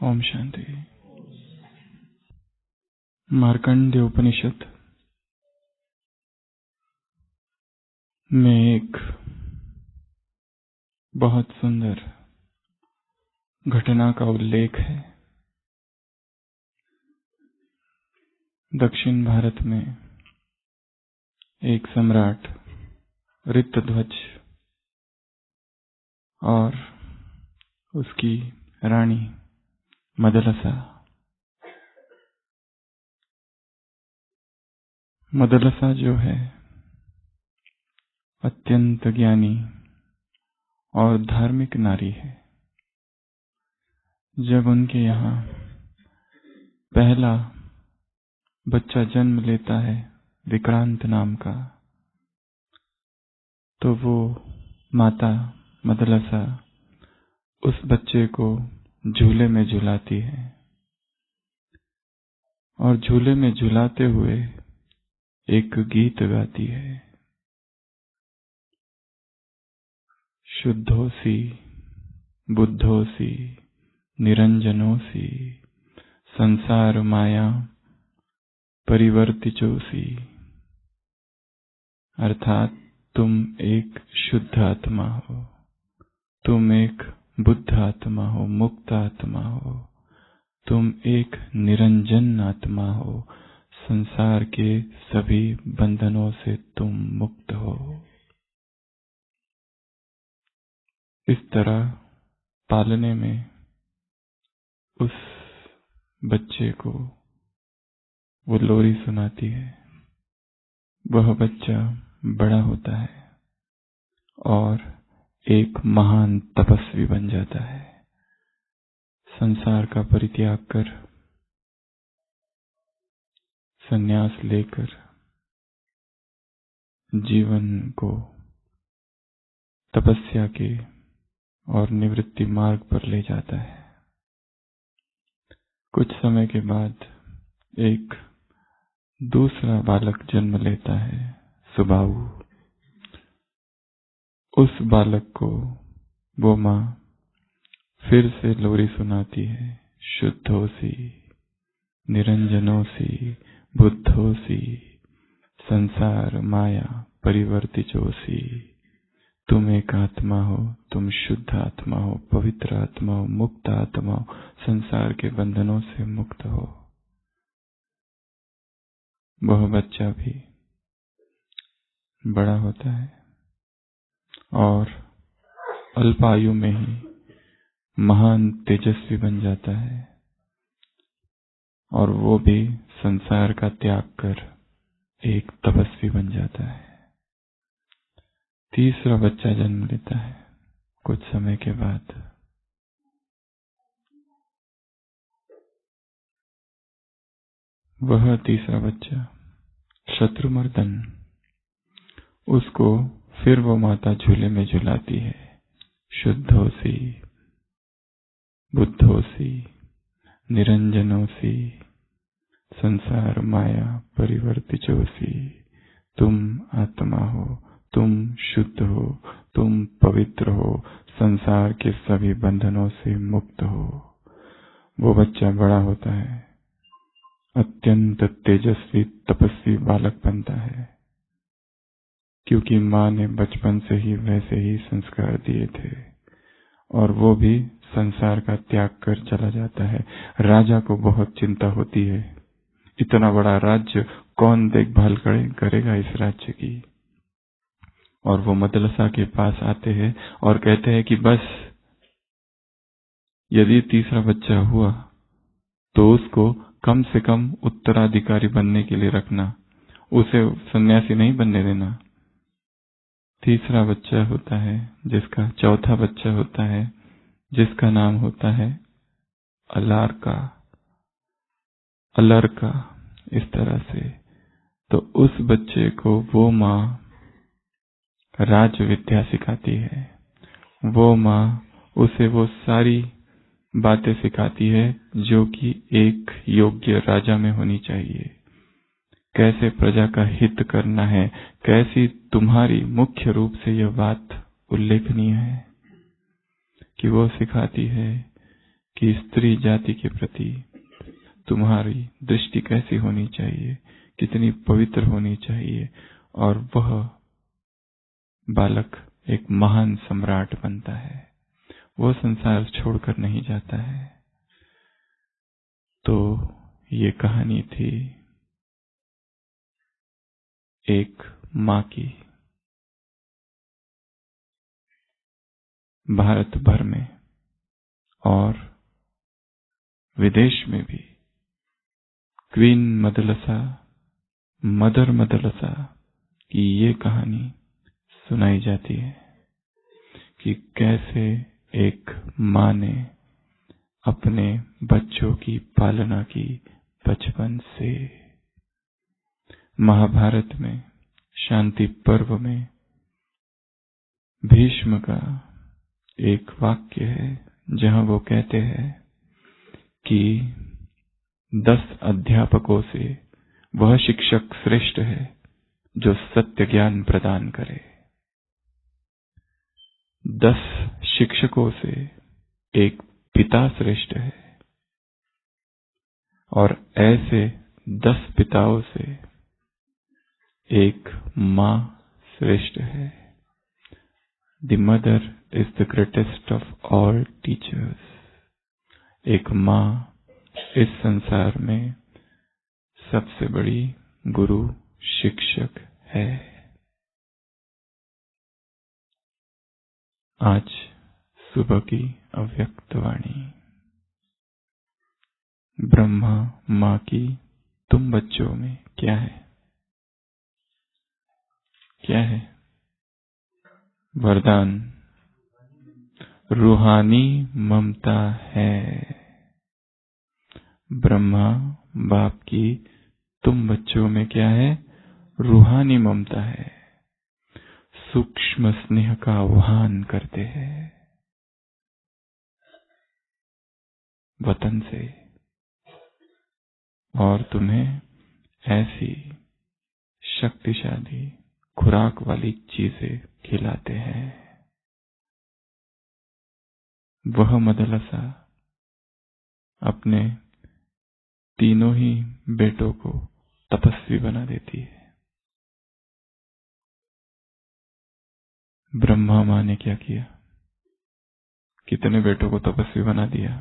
ओम शांति। मार्कंडेय उपनिषद में एक बहुत सुंदर घटना का उल्लेख है। दक्षिण भारत में एक सम्राट ऋतध्वज और उसकी रानी मदलसा जो है अत्यंत ज्ञानी और धार्मिक नारी है। जब उनके यहाँ पहला बच्चा जन्म लेता है विक्रांत नाम का, तो वो माता मदलसा उस बच्चे को झूले में झुलाती है और झूले में झुलाते हुए एक गीत गाती है। शुद्धोसी बुद्धोसी निरंजनोसी संसार माया परिवर्तितोसी। अर्थात तुम एक शुद्ध आत्मा हो, तुम एक बुद्ध आत्मा हो, मुक्त आत्मा हो, तुम एक निरंजन आत्मा हो, संसार के सभी बंधनों से तुम मुक्त हो। इस तरह पालने में उस बच्चे को वो लोरी सुनाती है। वह बच्चा बड़ा होता है और एक महान तपस्वी बन जाता है। संसार का परित्याग कर, संन्यास लेकर जीवन को तपस्या के और निवृत्ति मार्ग पर ले जाता है। कुछ समय के बाद एक दूसरा बालक जन्म लेता है, सुबाहु। उस बालक को वो माँ फिर से लोरी सुनाती है। शुद्धोसी निरंजनोसी बुद्धोसी संसार माया परिवर्तितोसी। तुम एक आत्मा हो, तुम शुद्ध आत्मा हो, पवित्र आत्मा हो, मुक्त आत्मा हो, संसार के बंधनों से मुक्त हो। वह बच्चा भी बड़ा होता है और अल्पायु में ही महान तेजस्वी बन जाता है और वो भी संसार का त्याग कर एक तपस्वी बन जाता है। तीसरा बच्चा जन्म लेता है कुछ समय के बाद। वह तीसरा बच्चा शत्रुमर्दन, उसको फिर वो माता झूले में झुलाती है। शुद्धोसी बुद्धोसी निरंजनोसी संसार माया परिवर्तितोसी। तुम आत्मा हो, तुम शुद्ध हो, तुम पवित्र हो, संसार के सभी बंधनों से मुक्त हो। वो बच्चा बड़ा होता है, अत्यंत तेजस्वी तपस्वी बालक बनता है, क्योंकि माँ ने बचपन से ही वैसे ही संस्कार दिए थे। और वो भी संसार का त्याग कर चला जाता है। राजा को बहुत चिंता होती है, इतना बड़ा राज्य कौन देखभाल करेगा इस राज्य की। और वो मदलसा के पास आते हैं और कहते हैं कि बस यदि तीसरा बच्चा हुआ तो उसको कम से कम उत्तराधिकारी बनने के लिए रखना, उसे सन्यासी नहीं बनने देना। तीसरा बच्चा होता है जिसका, चौथा बच्चा होता है जिसका नाम होता है अलरका, इस तरह से। तो उस बच्चे को वो माँ राज विद्या सिखाती है। वो माँ उसे वो सारी बातें सिखाती है जो कि एक योग्य राजा में होनी चाहिए। कैसे प्रजा का हित करना है, कैसी तुम्हारी मुख्य रूप से यह बात उल्लेखनीय है कि वो सिखाती है कि स्त्री जाति के प्रति तुम्हारी दृष्टि कैसी होनी चाहिए, कितनी पवित्र होनी चाहिए, और वह बालक एक महान सम्राट बनता है, वो संसार छोड़कर नहीं जाता है। तो ये कहानी थी एक माँ की। भारत भर में और विदेश में भी क्वीन मदलसा, मदर मदलसा की ये कहानी सुनाई जाती है कि कैसे एक माँ ने अपने बच्चों की पालना की बचपन से। महाभारत में शांति पर्व में भीष्म का एक वाक्य है जहां वो कहते हैं कि 10 अध्यापकों से वह शिक्षक श्रेष्ठ है जो सत्य ज्ञान प्रदान करे। 10 शिक्षकों से एक पिता श्रेष्ठ है, और ऐसे 10 पिताओं से एक माँ श्रेष्ठ है। The mother is the greatest of all teachers. एक माँ इस संसार में सबसे बड़ी गुरु शिक्षक है। आज सुबह की अव्यक्त वाणी। ब्रह्मा माँ की तुम बच्चों में क्या है? क्या है? वरदान, रूहानी ममता है। ब्रह्मा बाप की तुम बच्चों में क्या है? रूहानी ममता है। सूक्ष्म स्नेह का आह्वान करते हैं वतन से, और तुम्हें ऐसी शक्तिशाली खुराक वाली चीजें खिलाते हैं। वह मदलसा अपने तीनों ही बेटों को तपस्वी बना देती है। ब्रह्मा माँ ने क्या किया? कितने बेटों को तपस्वी बना दिया?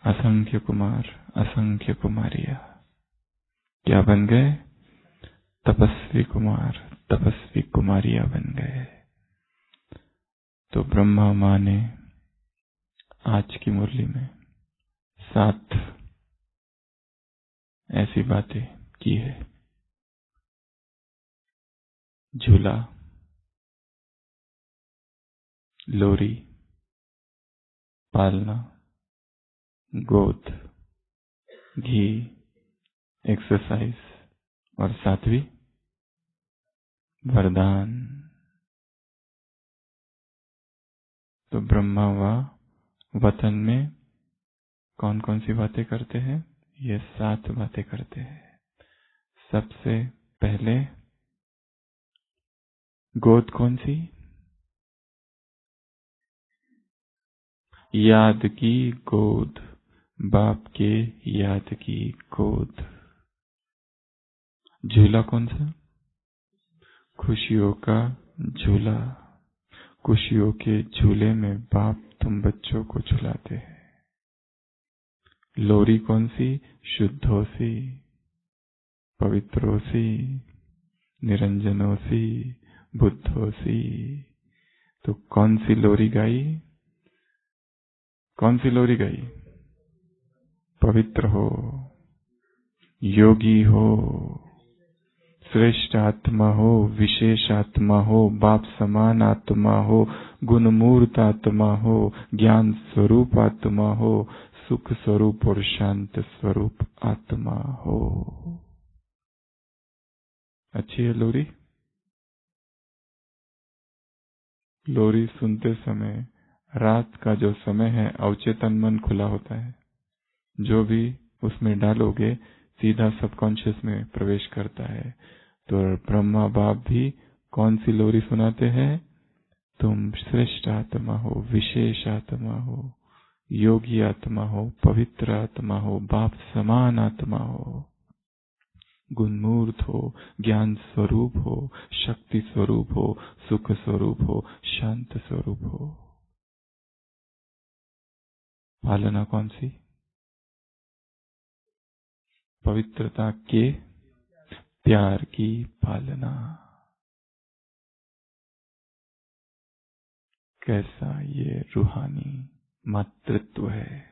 असंख्य कुमार, असंख्य कुमारियां क्या बन गए? तपस्वी कुमार, तपस्वी कुमारियां बन गए। तो ब्रह्मा माँ ने आज की मुरली में 7 ऐसी बातें की है। झूला, लोरी, पालना, गोद, घी, एक्सरसाइज, और 7वीं वरदान। तो ब्रह्मा वतन में कौन कौन सी बातें करते हैं? ये 7 बातें करते हैं। सबसे पहले गोद कौन सी? याद की गोद, बाप के याद की गोद। झूला कौन सा? खुशियों का झूला। खुशियों के झूले में बाप तुम बच्चों को झुलाते हैं। लोरी कौन सी? शुद्धों सी, पवित्रों सी, निरंजनों सी, बुद्धों सी। तो कौन सी लोरी गाई? कौन सी लोरी गाई? पवित्र हो, योगी हो, श्रेष्ठ आत्मा हो, विशेष आत्मा हो, बाप समान आत्मा हो, गुणमूर्त आत्मा हो, ज्ञान स्वरूप आत्मा हो, सुख स्वरूप और शांत स्वरूप आत्मा हो। अच्छी है लोरी? लोरी सुनते समय रात का जो समय है अवचेतन मन खुला होता है। जो भी उसमें डालोगे सीधा सबकॉन्शियस में प्रवेश करता है। तो ब्रह्मा बाप भी कौन सी लोरी सुनाते हैं? तुम श्रेष्ठ आत्मा हो, विशेष आत्मा हो, योगी आत्मा हो, पवित्र आत्मा हो, बाप समान आत्मा हो, गुणमूर्त हो, ज्ञान स्वरूप हो, शक्ति स्वरूप हो, सुख स्वरूप हो, शांत स्वरूप हो। पालना कौन सी? पवित्रता के प्यार की पालना। कैसा ये रूहानी मातृत्व है,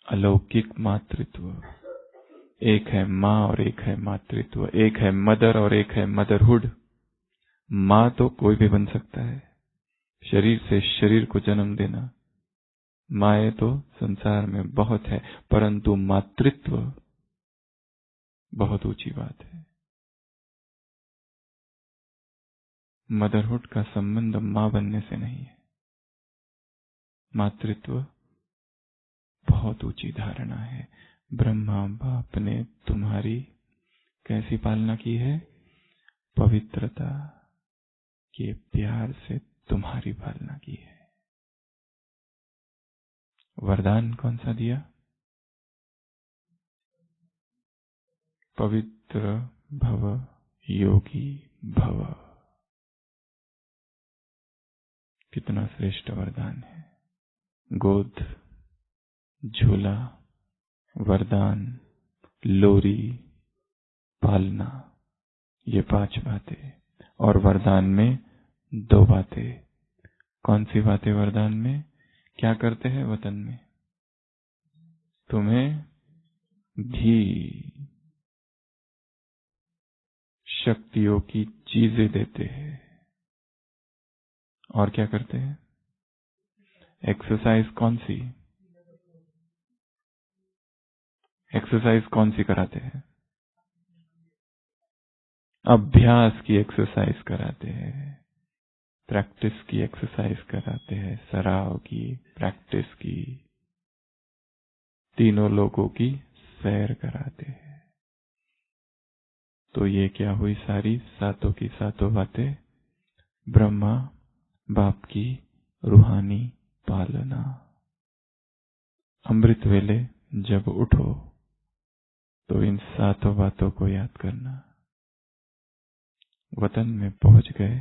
अलौकिक मातृत्व। एक है माँ और एक है मातृत्व, एक है मदर और एक है मदरहुड। माँ तो कोई भी बन सकता है, शरीर से शरीर को जन्म देना। माए तो संसार में बहुत है, परंतु मातृत्व बहुत ऊंची बात है। मदरहुड का संबंध माँ बनने से नहीं है। मातृत्व बहुत ऊंची धारणा है। ब्रह्मा बाप ने तुम्हारी कैसी पालना की है? पवित्रता के प्यार से तुम्हारी पालना की है। वरदान कौन सा दिया? पवित्र भव, योगी भव। कितना श्रेष्ठ वरदान है। गोद, झूला, वरदान, लोरी, पालना, ये 5 बातें। और वरदान में 2 बातें। कौन सी बातें वरदान में? क्या करते हैं वतन में? तुम्हें घी, शक्तियों की चीजें देते हैं। और क्या करते हैं? एक्सरसाइज कौन सी? एक्सरसाइज कौन सी कराते हैं? अभ्यास की एक्सरसाइज कराते हैं, प्रैक्टिस की एक्सरसाइज कराते हैं, सराव की, प्रैक्टिस की, तीनों लोगों की सैर कराते हैं। तो ये क्या हुई? सारी सातों की सातों बातें ब्रह्मा बाप की रूहानी पालना। अमृत वेले जब उठो तो इन 7 बातों को याद करना। वतन में पहुंच गए,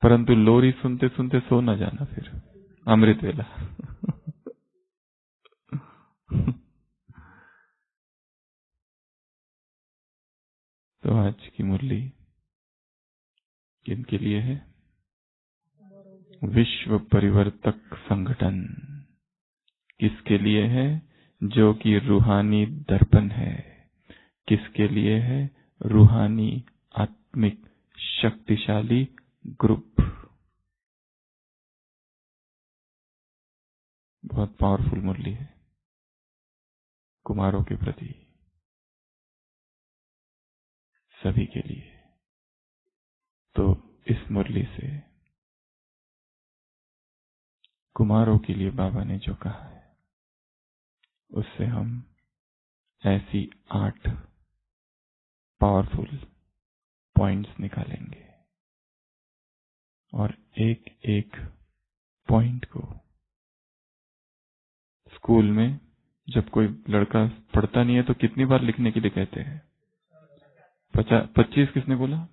परंतु लोरी सुनते सुनते सो न जाना फिर अमृत वेला। तो आज की मुरली किनके लिए है? विश्व परिवर्तक संगठन। किसके लिए है? जो कि रूहानी दर्पण है। किसके लिए है? रूहानी आत्मिक शक्तिशाली ग्रुप। बहुत पावरफुल मुरली है कुमारों के प्रति, सभी के लिए। तो इस मुरली से कुमारों के लिए बाबा ने जो कहा है उससे हम ऐसी 8 पावरफुल पॉइंट्स निकालेंगे और एक एक पॉइंट को स्कूल में जब कोई लड़का पढ़ता नहीं है तो कितनी बार लिखने के लिए कहते हैं? 25 किसने बोला?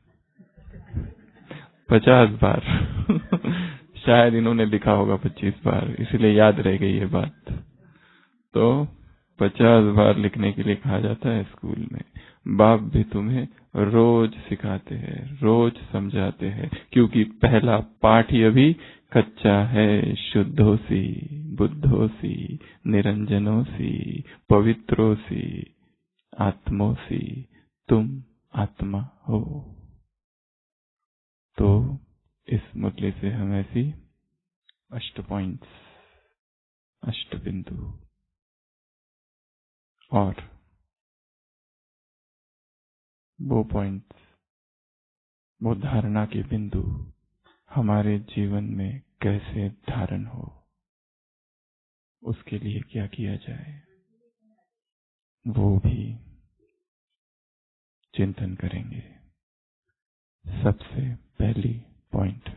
50 बार। शायद इन्होंने लिखा होगा 25 बार, इसलिए याद रह गई ये बात। तो 50 बार लिखने के लिए कहा जाता है स्कूल में। बाप भी तुम्हें रोज सिखाते हैं, रोज समझाते हैं, क्योंकि पहला पाठ ही अभी कच्चा है। शुद्धोसी, बुद्धोसी, निरंजनोसी, पवित्रोसी, आत्मोसी, तुम आत्मा हो। तो इस मुरली से हम ऐसी 8 पॉइंट्स, 8 बिंदु और वो पॉइंट्स, वो धारणा के बिंदु हमारे जीवन में कैसे धारण हो, उसके लिए क्या किया जाए वो भी चिंतन करेंगे। सबसे पहली पॉइंट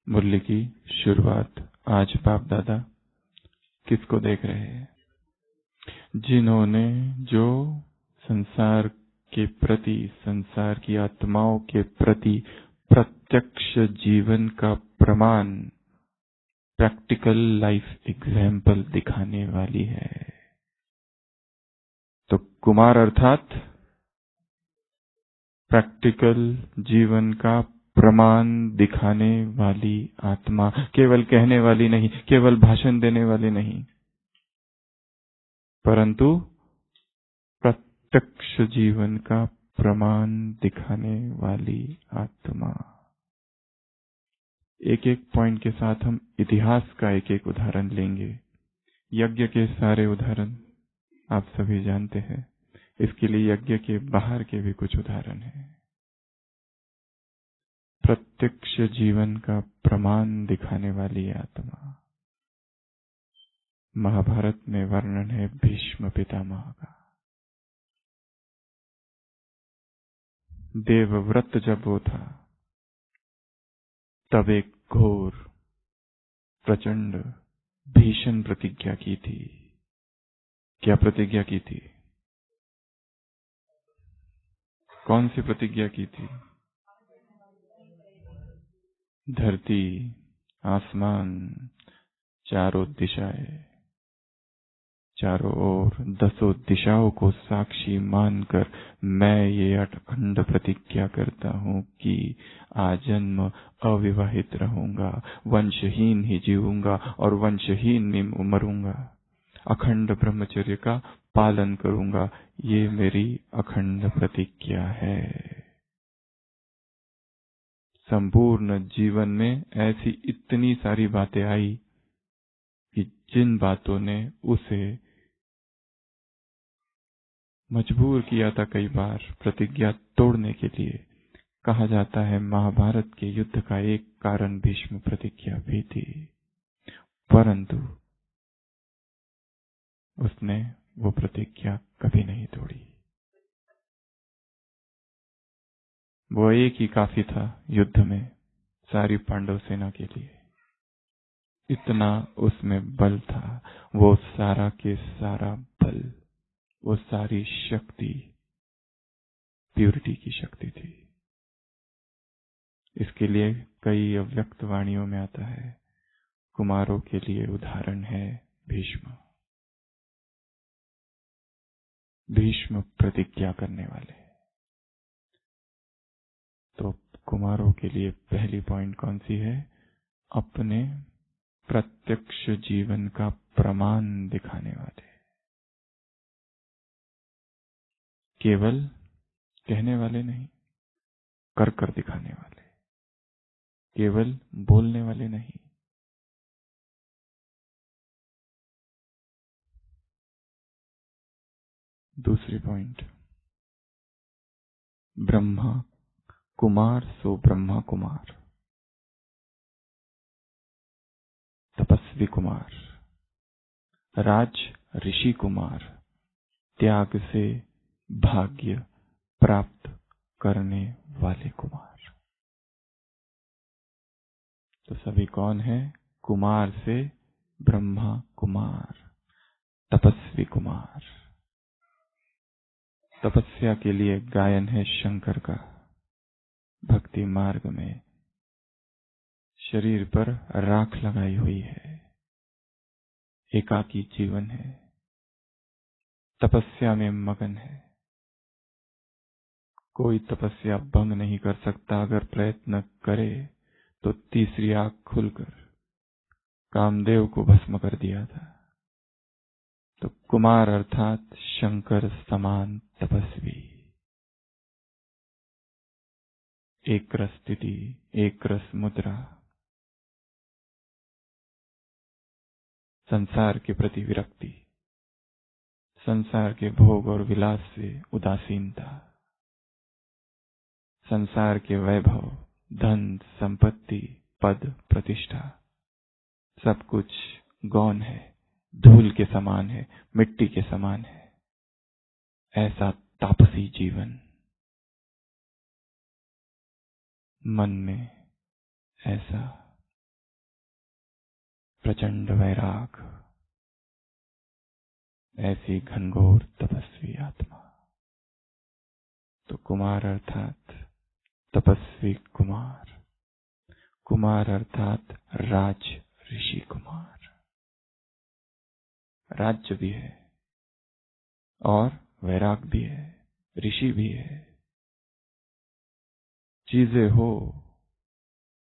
मुरली की शुरुआत आज बाप दादा किसको देख रहे हैं? जिन्होंने जो संसार के प्रति, संसार की आत्माओं के प्रति प्रत्यक्ष जीवन का प्रमाण, प्रैक्टिकल लाइफ एग्जाम्पल दिखाने वाली है। तो कुमार अर्थात प्रैक्टिकल जीवन का प्रमाण दिखाने वाली आत्मा, केवल कहने वाली नहीं, केवल भाषण देने वाली नहीं, परंतु प्रत्यक्ष जीवन का प्रमाण दिखाने वाली आत्मा। एक एक पॉइंट के साथ हम इतिहास का एक एक उदाहरण लेंगे। यज्ञ के सारे उदाहरण आप सभी जानते हैं, इसके लिए यज्ञ के बाहर के भी कुछ उदाहरण हैं। प्रत्यक्ष जीवन का प्रमाण दिखाने वाली आत्मा। महाभारत में वर्णन है भीष्म पितामह का। देवव्रत जब वो था तब एक घोर प्रचंड भीषण प्रतिज्ञा की थी। क्या प्रतिज्ञा की थी? कौन सी प्रतिज्ञा की थी? धरती, आसमान, चारों दिशाएं, चारों ओर 10 दिशाओं को साक्षी मानकर मैं ये अखंड प्रतिज्ञा करता हूं कि आजन्म अविवाहित रहूंगा, वंशहीन ही जीऊंगा और वंशहीन ही मरूंगा, अखंड ब्रह्मचर्य का पालन करूंगा। ये मेरी अखंड प्रतिज्ञा है। संपूर्ण जीवन में ऐसी इतनी सारी बातें आई कि जिन बातों ने उसे मजबूर किया था कई बार प्रतिज्ञा तोड़ने के लिए। कहा जाता है महाभारत के युद्ध का एक कारण भीष्म प्रतिज्ञा भी थी, परंतु उसने वो प्रतिज्ञा कभी नहीं तोड़ी। वो एक ही काफी था युद्ध में सारी पांडव सेना के लिए। इतना उसमें बल था, वो सारा के सारा बल, वो सारी शक्ति प्यूरिटी की शक्ति थी। इसके लिए कई अव्यक्त वाणियों में आता है, कुमारों के लिए उदाहरण है भीष्म। भीष्म प्रतिज्ञा करने वाले। तो कुमारों के लिए पहली पॉइंट कौन सी है? अपने प्रत्यक्ष जीवन का प्रमाण दिखाने वाले। केवल कहने वाले नहीं, कर कर दिखाने वाले। केवल बोलने वाले नहीं। दूसरी पॉइंट, ब्रह्मा कुमार सो ब्रह्मा कुमार, तपस्वी कुमार, राज ऋषि कुमार, त्याग से भाग्य प्राप्त करने वाले कुमार। तो सभी कौन है? कुमार से ब्रह्मा कुमार, तपस्वी कुमार। तपस्या के लिए गायन है शंकर का। भक्ति मार्ग में शरीर पर राख लगाई हुई है, एकाकी जीवन है, तपस्या में मगन है। कोई तपस्या भंग नहीं कर सकता। अगर प्रयत्न करे तो तीसरी आंख खुलकर कामदेव को भस्म कर दिया था। तो कुमार अर्थात शंकर समान तपस्वी। एक रस स्थिति, एक रस मुद्रा, संसार के प्रति विरक्ति, संसार के भोग और विलास से उदासीनता, संसार के वैभव, धन, संपत्ति, पद, प्रतिष्ठा, सब कुछ गौण है, धूल के समान है, मिट्टी के समान है। ऐसा तापसी जीवन, मन में ऐसा प्रचंड वैराग, ऐसी घनघोर तपस्वी आत्मा। तो कुमार अर्थात तपस्वी कुमार, कुमार अर्थात राज ऋषि कुमार। राज्य भी है और वैराग भी है, ऋषि भी है। चीजें हो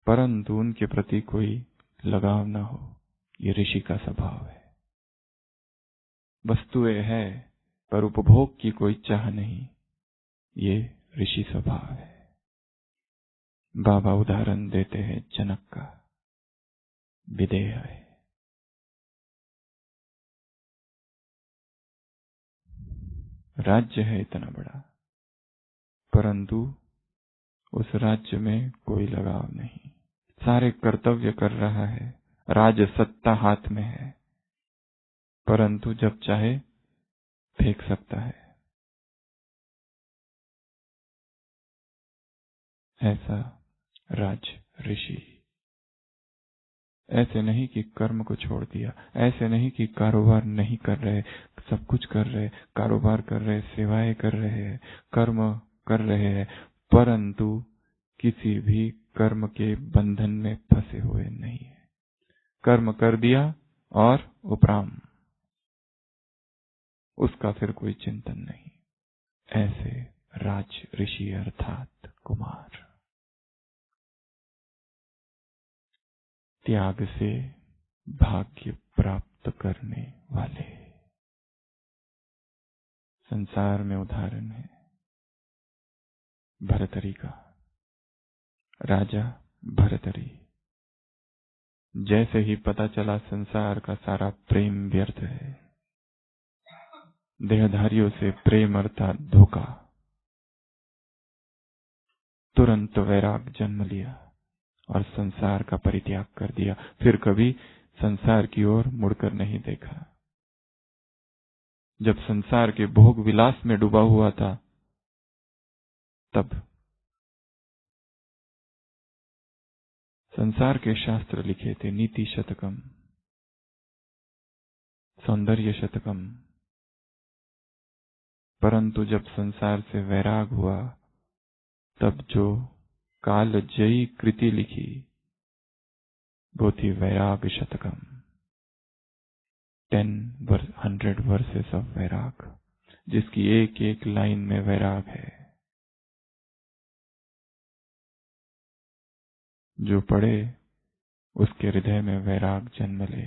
परंतु उनके प्रति कोई लगाव ना हो, ये ऋषि का स्वभाव है। वस्तुएं है पर उपभोग की कोई चाह नहीं, ये ऋषि स्वभाव है। बाबा उदाहरण देते हैं जनक का, विदेह है। राज्य है इतना बड़ा, परंतु उस राज्य में कोई लगाव नहीं, सारे कर्तव्य कर रहा है, राज सत्ता हाथ में है, परंतु जब चाहे फेंक सकता है। ऐसा राज ऋषि। ऐसे नहीं कि कर्म को छोड़ दिया, ऐसे नहीं कि कारोबार नहीं कर रहे, सब कुछ कर रहे, कारोबार कर रहे, सेवाएं कर रहे, कर्म कर रहे हैं, परंतु किसी भी कर्म के बंधन में फंसे हुए नहीं है। कर्म कर दिया और उपराम, उसका फिर कोई चिंतन नहीं। ऐसे राज ऋषि अर्थात कुमार। त्याग से भाग्य प्राप्त करने वाले। संसार में उदाहरण है भरतरी का। राजा भरतरी, जैसे ही पता चला संसार का सारा प्रेम व्यर्थ है, देहधारियों से प्रेम अर्थात धोखा, तुरंत वैराग जन्म लिया और संसार का परित्याग कर दिया। फिर कभी संसार की ओर मुड़कर नहीं देखा। जब संसार के भोग विलास में डूबा हुआ था, तब संसार के शास्त्र लिखे थे, नीति शतकम, सौंदर्य शतकम, परंतु जब संसार से वैराग हुआ, तब जो कालजयी कृति लिखी वो थी वैराग शतकम, 100 वर्सेस ऑफ वैराग, जिसकी एक एक लाइन में वैराग है। जो पढ़े उसके हृदय में वैराग जन्म ले।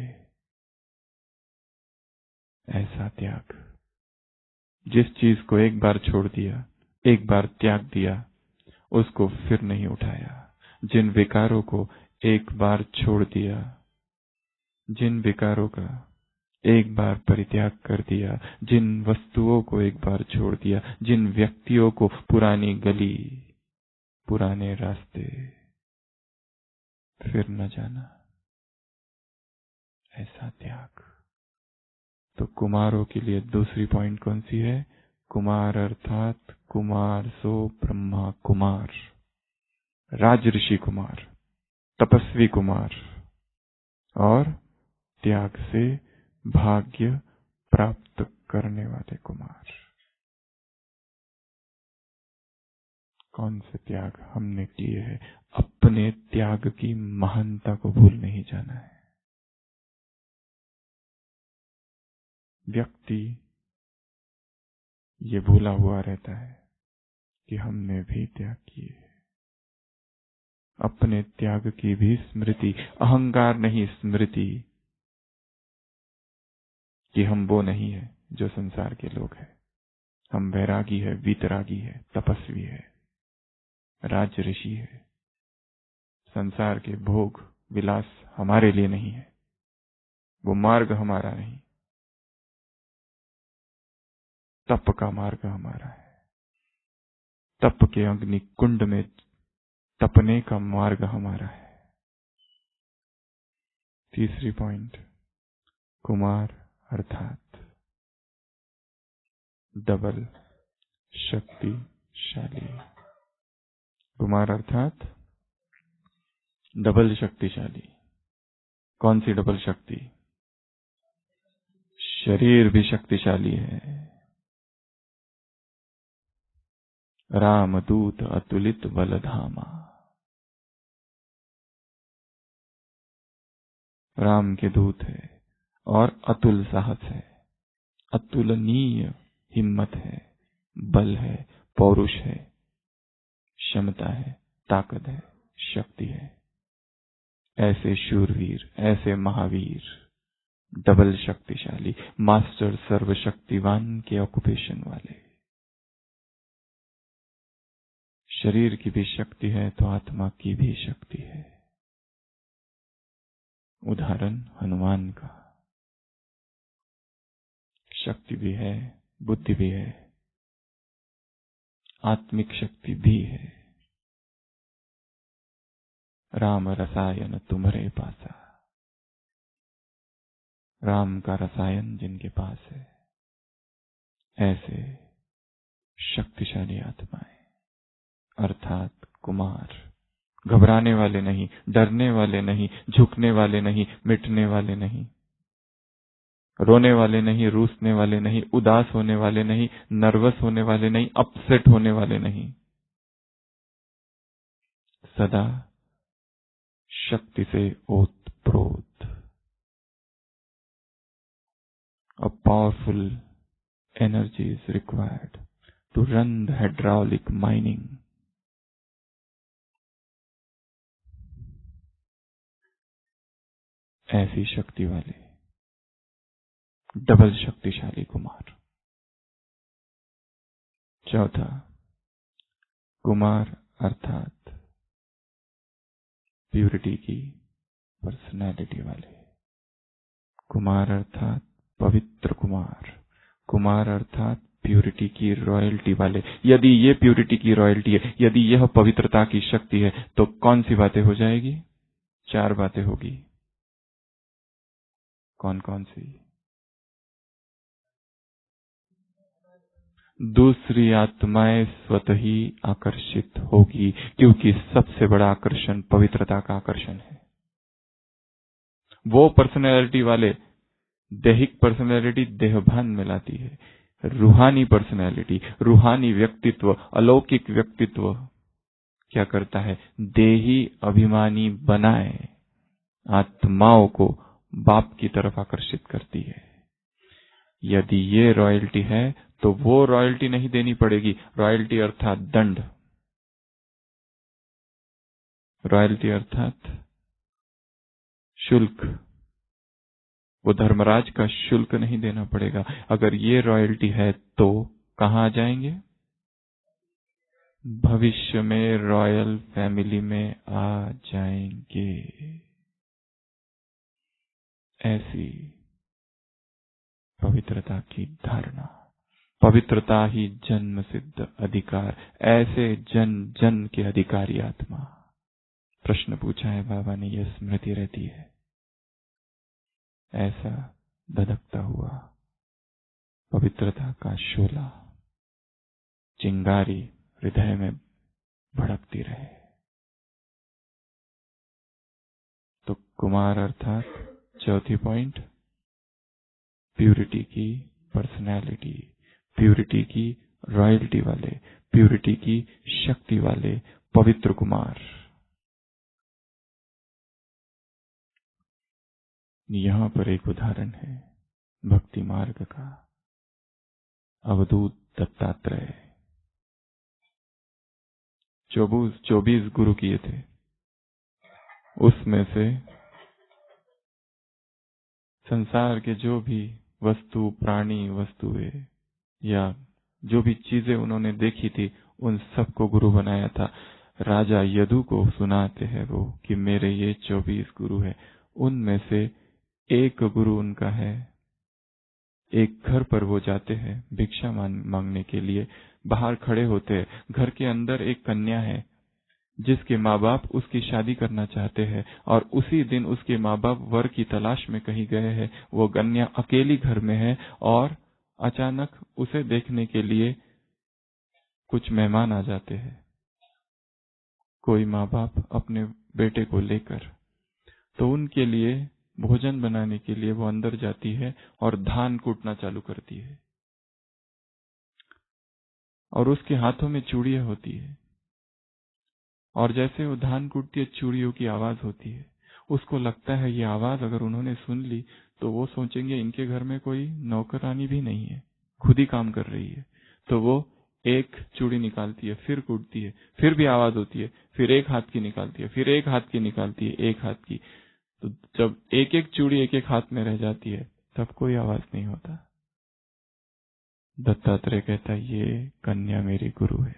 ऐसा त्याग, जिस चीज को एक बार छोड़ दिया, एक बार त्याग दिया, उसको फिर नहीं उठाया। जिन विकारों को एक बार छोड़ दिया, जिन विकारों का एक बार परित्याग कर दिया, जिन वस्तुओं को एक बार छोड़ दिया, जिन व्यक्तियों को, पुरानी गली, पुराने रास्ते फिर न जाना, ऐसा त्याग। तो कुमारों के लिए दूसरी पॉइंट कौन सी है? कुमार अर्थात कुमार सो ब्रह्मा कुमार, राजऋषि कुमार, तपस्वी कुमार और त्याग से भाग्य प्राप्त करने वाले कुमार। कौन से त्याग हमने किए हैं? अपने त्याग की महानता को भूल नहीं जाना है। व्यक्ति ये भूला हुआ रहता है कि हमने भी त्याग किए। अपने त्याग की भी स्मृति, अहंकार नहीं स्मृति, कि हम वो नहीं है जो संसार के लोग हैं। हम वैरागी है, वीतरागी है, तपस्वी है, राज ऋषि है। संसार के भोग विलास हमारे लिए नहीं है, वो मार्ग हमारा नहीं, तप का मार्ग हमारा है। तप के अग्नि कुंड में तपने का मार्ग हमारा है। तीसरी पॉइंट, कुमार अर्थात डबल शक्तिशाली। कुमार अर्थात डबल शक्तिशाली। कौन सी डबल शक्ति? शरीर भी शक्तिशाली है। रामदूत अतुलित बलधामा। राम के दूत है और अतुल साहस है, अतुलनीय हिम्मत है, बल है, पौरुष है, क्षमता है, ताकत है, शक्ति है। ऐसे शूरवीर, ऐसे महावीर, डबल शक्तिशाली, मास्टर सर्वशक्तिवान के ऑक्युपेशन वाले। शरीर की भी शक्ति है तो आत्मा की भी शक्ति है। उदाहरण हनुमान का। शक्ति भी है, बुद्धि भी है, आत्मिक शक्ति भी है। राम रसायन तुम्हारे पासा। राम का रसायन जिनके पास है, ऐसे शक्तिशाली आत्माएं, अर्थात कुमार, घबराने वाले नहीं, डरने वाले नहीं, झुकने वाले नहीं, मिटने वाले नहीं, रोने वाले नहीं, रूसने वाले नहीं, उदास होने वाले नहीं, नर्वस होने वाले नहीं, अपसेट होने वाले नहीं, सदा शक्ति से ओतप्रोत। A powerful energy is required to run the hydraulic mining. ऐसी शक्ति वाले डबल शक्तिशाली कुमार। चौथा, कुमार अर्थात प्यूरिटी की पर्सनैलिटी वाले। कुमार अर्थात पवित्र कुमार। कुमार अर्थात प्यूरिटी की रॉयल्टी वाले। यदि ये प्यूरिटी की रॉयल्टी है, यदि यह पवित्रता की शक्ति है, तो कौन सी बातें हो जाएगी? 4 बातें होगी। कौन कौन सी? दूसरी आत्माएं स्वतः ही आकर्षित होगी, क्योंकि सबसे बड़ा आकर्षण पवित्रता का आकर्षण है। वो पर्सनैलिटी वाले, दैहिक पर्सनैलिटी देहभान में लाती है, रूहानी पर्सनैलिटी, रूहानी व्यक्तित्व, अलौकिक व्यक्तित्व क्या करता है? देही अभिमानी बनाए आत्माओं को बाप की तरफ आकर्षित करती है। यदि ये रॉयल्टी है तो वो रॉयल्टी नहीं देनी पड़ेगी। रॉयल्टी अर्थात दंड, रॉयल्टी अर्थात शुल्क। वो धर्मराज का शुल्क नहीं देना पड़ेगा। अगर ये रॉयल्टी है तो कहां आ जाएंगे? भविष्य में रॉयल फैमिली में आ जाएंगे। ऐसी पवित्रता की धारणा, पवित्रता ही जन्म सिद्ध अधिकार, ऐसे जन जन के अधिकारी आत्मा। प्रश्न पूछा है बाबा ने, यह स्मृति रहती है। ऐसा धधकता हुआ पवित्रता का शोला, चिंगारी हृदय में भड़कती रहे। तो कुमार अर्थात चौथी पॉइंट, प्यूरिटी की पर्सनैलिटी, प्यूरिटी की रॉयल्टी वाले, प्यूरिटी की शक्ति वाले पवित्र कुमार। यहां पर एक उदाहरण है भक्ति मार्ग का। अवधूत दत्तात्रेय 24 गुरु किए थे। उसमें से संसार के जो भी वस्तु, प्राणी, वस्तुएं या जो भी चीजें उन्होंने देखी थी, उन सबको गुरु बनाया था। राजा यदु को सुनाते हैं वो कि मेरे ये 24 गुरु हैं। उनमें से एक गुरु उनका है, एक घर पर वो जाते हैं भिक्षा मांगने के लिए, बाहर खड़े होते हैं। घर के अंदर एक कन्या है जिसके माँ बाप उसकी शादी करना चाहते हैं, और उसी दिन उसके माँ बाप वर की तलाश में कहीं गए हैं। वो कन्या अकेली घर में है और अचानक उसे देखने के लिए कुछ मेहमान आ जाते हैं। कोई माँ बाप अपने बेटे को लेकर, तो उनके लिए भोजन बनाने के लिए वो अंदर जाती है और धान कूटना चालू करती है, और उसके हाथों में चूड़ियां होती है, और जैसे वो धान कूटती है चूड़ियों की आवाज होती है। उसको लगता है ये आवाज अगर उन्होंने सुन ली तो वो सोचेंगे इनके घर में कोई नौकरानी भी नहीं है, खुद ही काम कर रही है। तो वो एक चूड़ी निकालती है, फिर कूटती है, फिर भी आवाज होती है, फिर एक हाथ की निकालती है, फिर एक हाथ की निकालती है, एक हाथ की। तो जब एक एक चूड़ी एक एक हाथ में रह जाती है तब कोई आवाज नहीं होता। दत्तात्रेय कहता है ये कन्या मेरी गुरु है।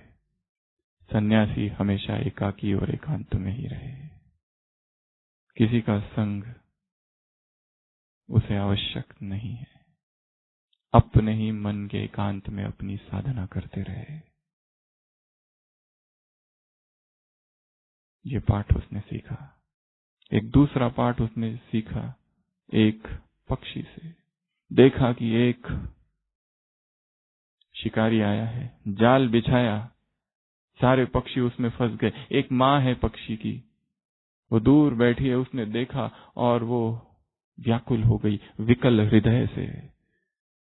सन्यासी हमेशा एकाकी और एकांत में ही रहे, किसी का संग उसे आवश्यक नहीं है, अपने ही मन के एकांत में अपनी साधना करते रहे। ये पाठ उसने सीखा। एक दूसरा पाठ उसने सीखा एक पक्षी से। देखा कि एक शिकारी आया है, जाल बिछाया, सारे पक्षी उसमें फंस गए। एक माँ है पक्षी की, वो दूर बैठी है, उसने देखा और वो व्याकुल हो गई, विकल हृदय से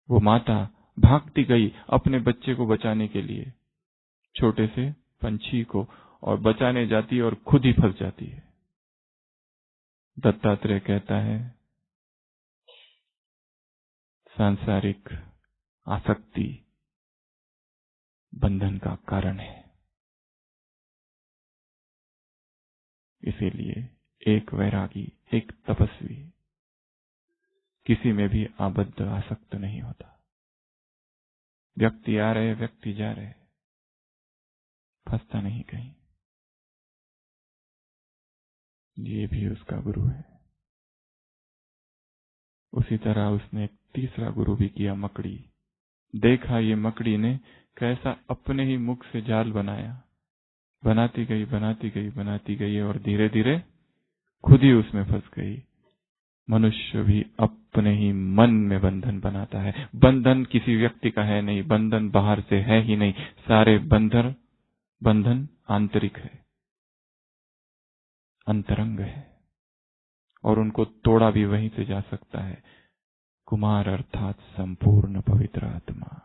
वो माता भागती गई अपने बच्चे को बचाने के लिए, छोटे से पंछी को, और बचाने जाती है और खुद ही फंस जाती है। दत्तात्रेय कहता है सांसारिक आसक्ति बंधन का कारण है। इसीलिए एक वैरागी, एक तपस्वी किसी में भी आबद्ध आसक्त नहीं होता। व्यक्ति आ रहे, व्यक्ति जा रहे, फंसता नहीं कहीं। ये भी उसका गुरु है। उसी तरह उसने एक तीसरा गुरु भी किया, मकड़ी। देखा ये मकड़ी ने कैसा अपने ही मुख से जाल बनाया, बनाती गई बनाती गई बनाती गई, और धीरे धीरे खुद ही उसमें फंस गई। मनुष्य भी अपने ही मन में बंधन बनाता है। बंधन किसी व्यक्ति का है नहीं, बंधन बाहर से है ही नहीं, सारे बंधन आंतरिक है, अंतरंग है, और उनको तोड़ा भी वहीं से जा सकता है। कुमार अर्थात संपूर्ण पवित्र आत्मा।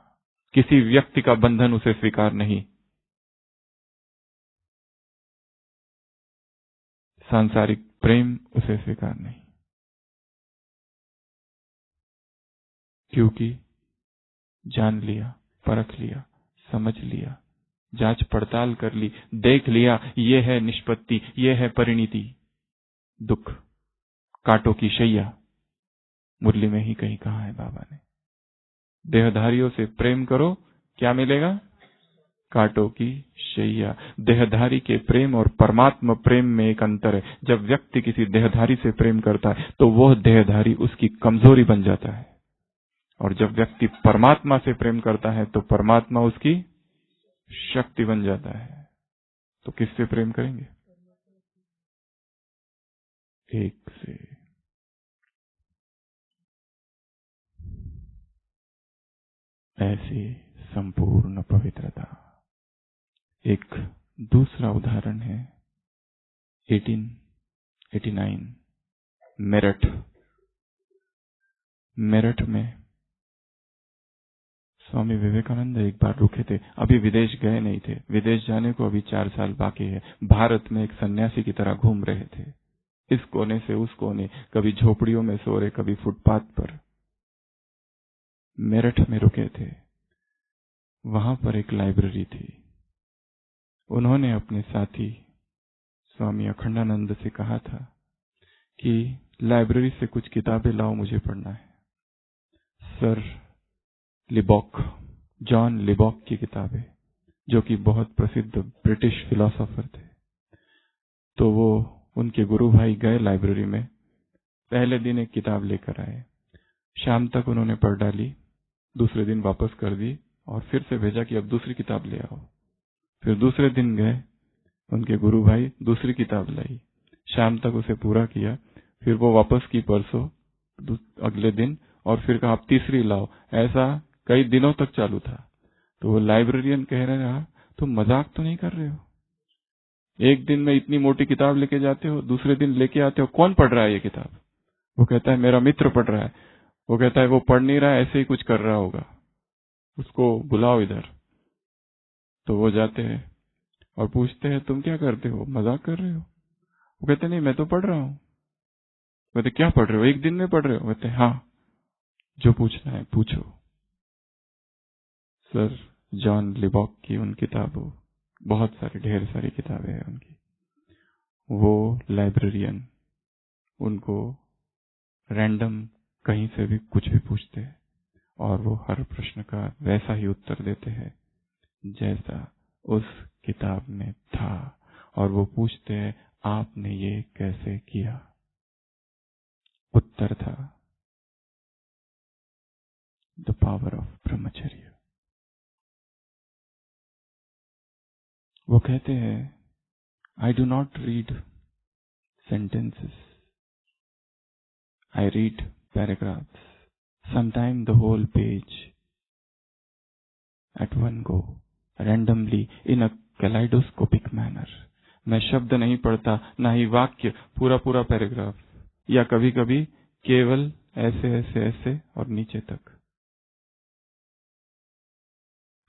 किसी व्यक्ति का बंधन उसे स्वीकार नहीं, सांसारिक प्रेम उसे स्वीकार नहीं, क्योंकि जान लिया, परख लिया, समझ लिया, जांच पड़ताल कर ली, देख लिया, ये है निष्पत्ति, ये है परिणति। दुख कांटों की शैया, मुरली में ही कहीं कहा है बाबा ने, देहधारियों से प्रेम करो, क्या मिलेगा? कांटों की शैया। देहधारी के प्रेम और परमात्मा प्रेम में एक अंतर है। जब व्यक्ति किसी देहधारी से प्रेम करता है तो वह देहधारी उसकी कमजोरी बन जाता है, और जब व्यक्ति परमात्मा से प्रेम करता है तो परमात्मा उसकी शक्ति बन जाता है। तो किससे प्रेम करेंगे? एक से। ऐसी संपूर्ण पवित्रता। एक दूसरा उदाहरण है 1889 मेरठ में स्वामी विवेकानंद एक बार रुके थे। अभी विदेश गए नहीं थे, विदेश जाने को अभी 4 साल बाकी है। भारत में एक सन्यासी की तरह घूम रहे थे, इस कोने से उस कोने, कभी झोपड़ियों में सो रहे, कभी फुटपाथ पर। मेरठ में रुके थे, वहां पर एक लाइब्रेरी थी। उन्होंने अपने साथी स्वामी अखंडानंद से कहा था कि लाइब्रेरी से कुछ किताबें लाओ, मुझे पढ़ना है। सर लिबॉक, जॉन लिबॉक की किताबें, जो कि बहुत प्रसिद्ध ब्रिटिश फिलोसोफर थे। तो वो उनके गुरु भाई गए लाइब्रेरी में, पहले दिन एक किताब लेकर आए, शाम तक उन्होंने पढ़ डाली, दूसरे दिन वापस कर दी और फिर से भेजा कि अब दूसरी किताब ले आओ। फिर दूसरे दिन गए, उनके गुरु भाई दूसरी किताब लाई, शाम तक उसे पूरा किया, फिर वो वापस की परसों अगले दिन, और फिर कहा आप तीसरी लाओ। ऐसा कई दिनों तक चालू था। तो वो लाइब्रेरियन कह रहा, तुम मजाक तो नहीं कर रहे हो? एक दिन में इतनी मोटी किताब लेके जाते हो, दूसरे दिन लेके आते हो, कौन पढ़ रहा है ये किताब? वो कहता है मेरा मित्र पढ़ रहा है, वो कहता है वो पढ़ नहीं रहा है, ऐसे ही कुछ कर रहा होगा, उसको बुलाओ इधर। तो वो जाते हैं और पूछते हैं तुम क्या करते हो, मजाक कर रहे हो? वो कहते नहीं मैं तो पढ़ रहा हूँ। कहते क्या पढ़ रहे हो, एक दिन में पढ़ रहे हो? कहते हाँ, जो पूछना है पूछो। सर जॉन लिबॉक की उन किताबों, बहुत सारी ढेर सारी किताबें हैं उनकी, वो लाइब्रेरियन उनको रैंडम कहीं से भी कुछ भी पूछते हैं और वो हर प्रश्न का वैसा ही उत्तर देते हैं जैसा उस किताब में था। और वो पूछते हैं आपने ये कैसे किया? उत्तर था द पावर ऑफ ब्रह्मचर्य। वो कहते हैं I do not read sentences, I read paragraphs, sometimes the whole page at one go, randomly in a kaleidoscopic manner. मैं शब्द नहीं पढ़ता, ना ही वाक्य, पूरा पूरा पैराग्राफ, या कभी कभी केवल ऐसे ऐसे ऐसे और नीचे तक,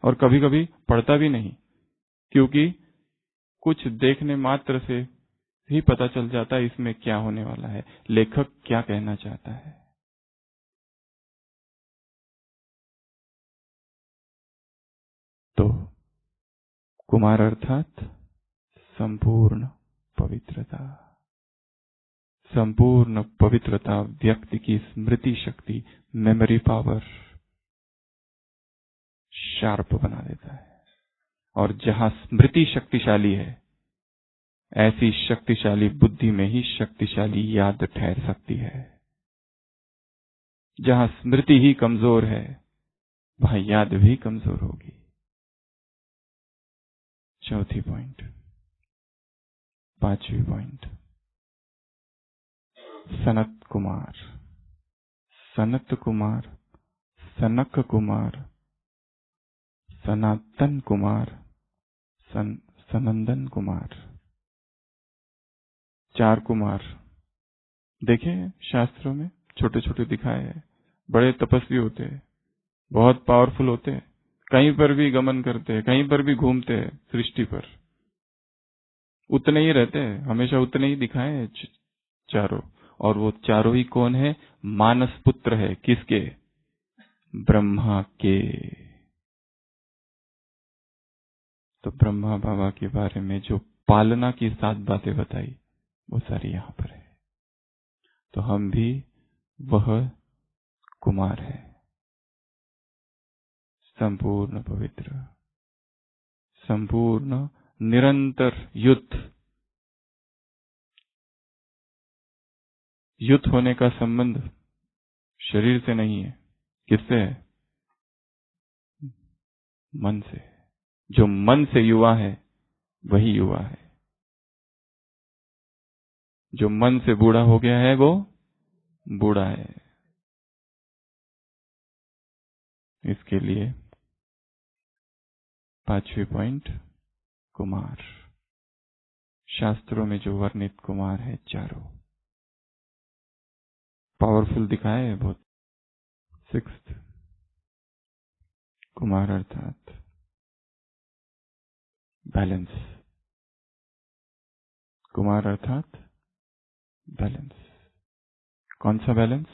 और कभी कभी पढ़ता भी नहीं, क्योंकि कुछ देखने मात्र से ही पता चल जाता है इसमें क्या होने वाला है, लेखक क्या कहना चाहता है। तो कुमार अर्थात संपूर्ण पवित्रता। संपूर्ण पवित्रता व्यक्ति की स्मृति शक्ति, मेमोरी पावर शार्प बना देता है। और जहां स्मृति शक्तिशाली है, ऐसी शक्तिशाली बुद्धि में ही शक्तिशाली याद ठहर सकती है। जहां स्मृति ही कमजोर है, वहां याद भी कमजोर होगी। चौथी पॉइंट, पांचवी पॉइंट, सनत कुमार, सनत कुमार, सनक कुमार, सनातन कुमार, सनंदन कुमार, चार कुमार देखे शास्त्रों में, छोटे छोटे दिखाए हैं। बड़े तपस्वी होते हैं, बहुत पावरफुल होते हैं, कहीं पर भी गमन करते हैं, कहीं पर भी घूमते हैं सृष्टि पर, उतने ही रहते हैं, हमेशा उतने ही दिखाए हैं चारों। और वो चारों ही कौन है? मानस पुत्र है। किसके? ब्रह्मा के। तो ब्रह्मा बाबा के बारे में जो पालना की 7 बातें बताई, वो सारी यहां पर है। तो हम भी वह कुमार है, संपूर्ण पवित्र, संपूर्ण निरंतर युद्ध। युद्ध होने का संबंध शरीर से नहीं है, किससे है? मन से। जो मन से युवा है वही युवा है, जो मन से बूढ़ा हो गया है वो बूढ़ा है। इसके लिए पांचवी पॉइंट, कुमार। शास्त्रों में जो वर्णित कुमार है चारों, पावरफुल दिखाए है बहुत। 6th कुमार अर्थात बैलेंस। कुमार अर्थात बैलेंस। कौन सा बैलेंस?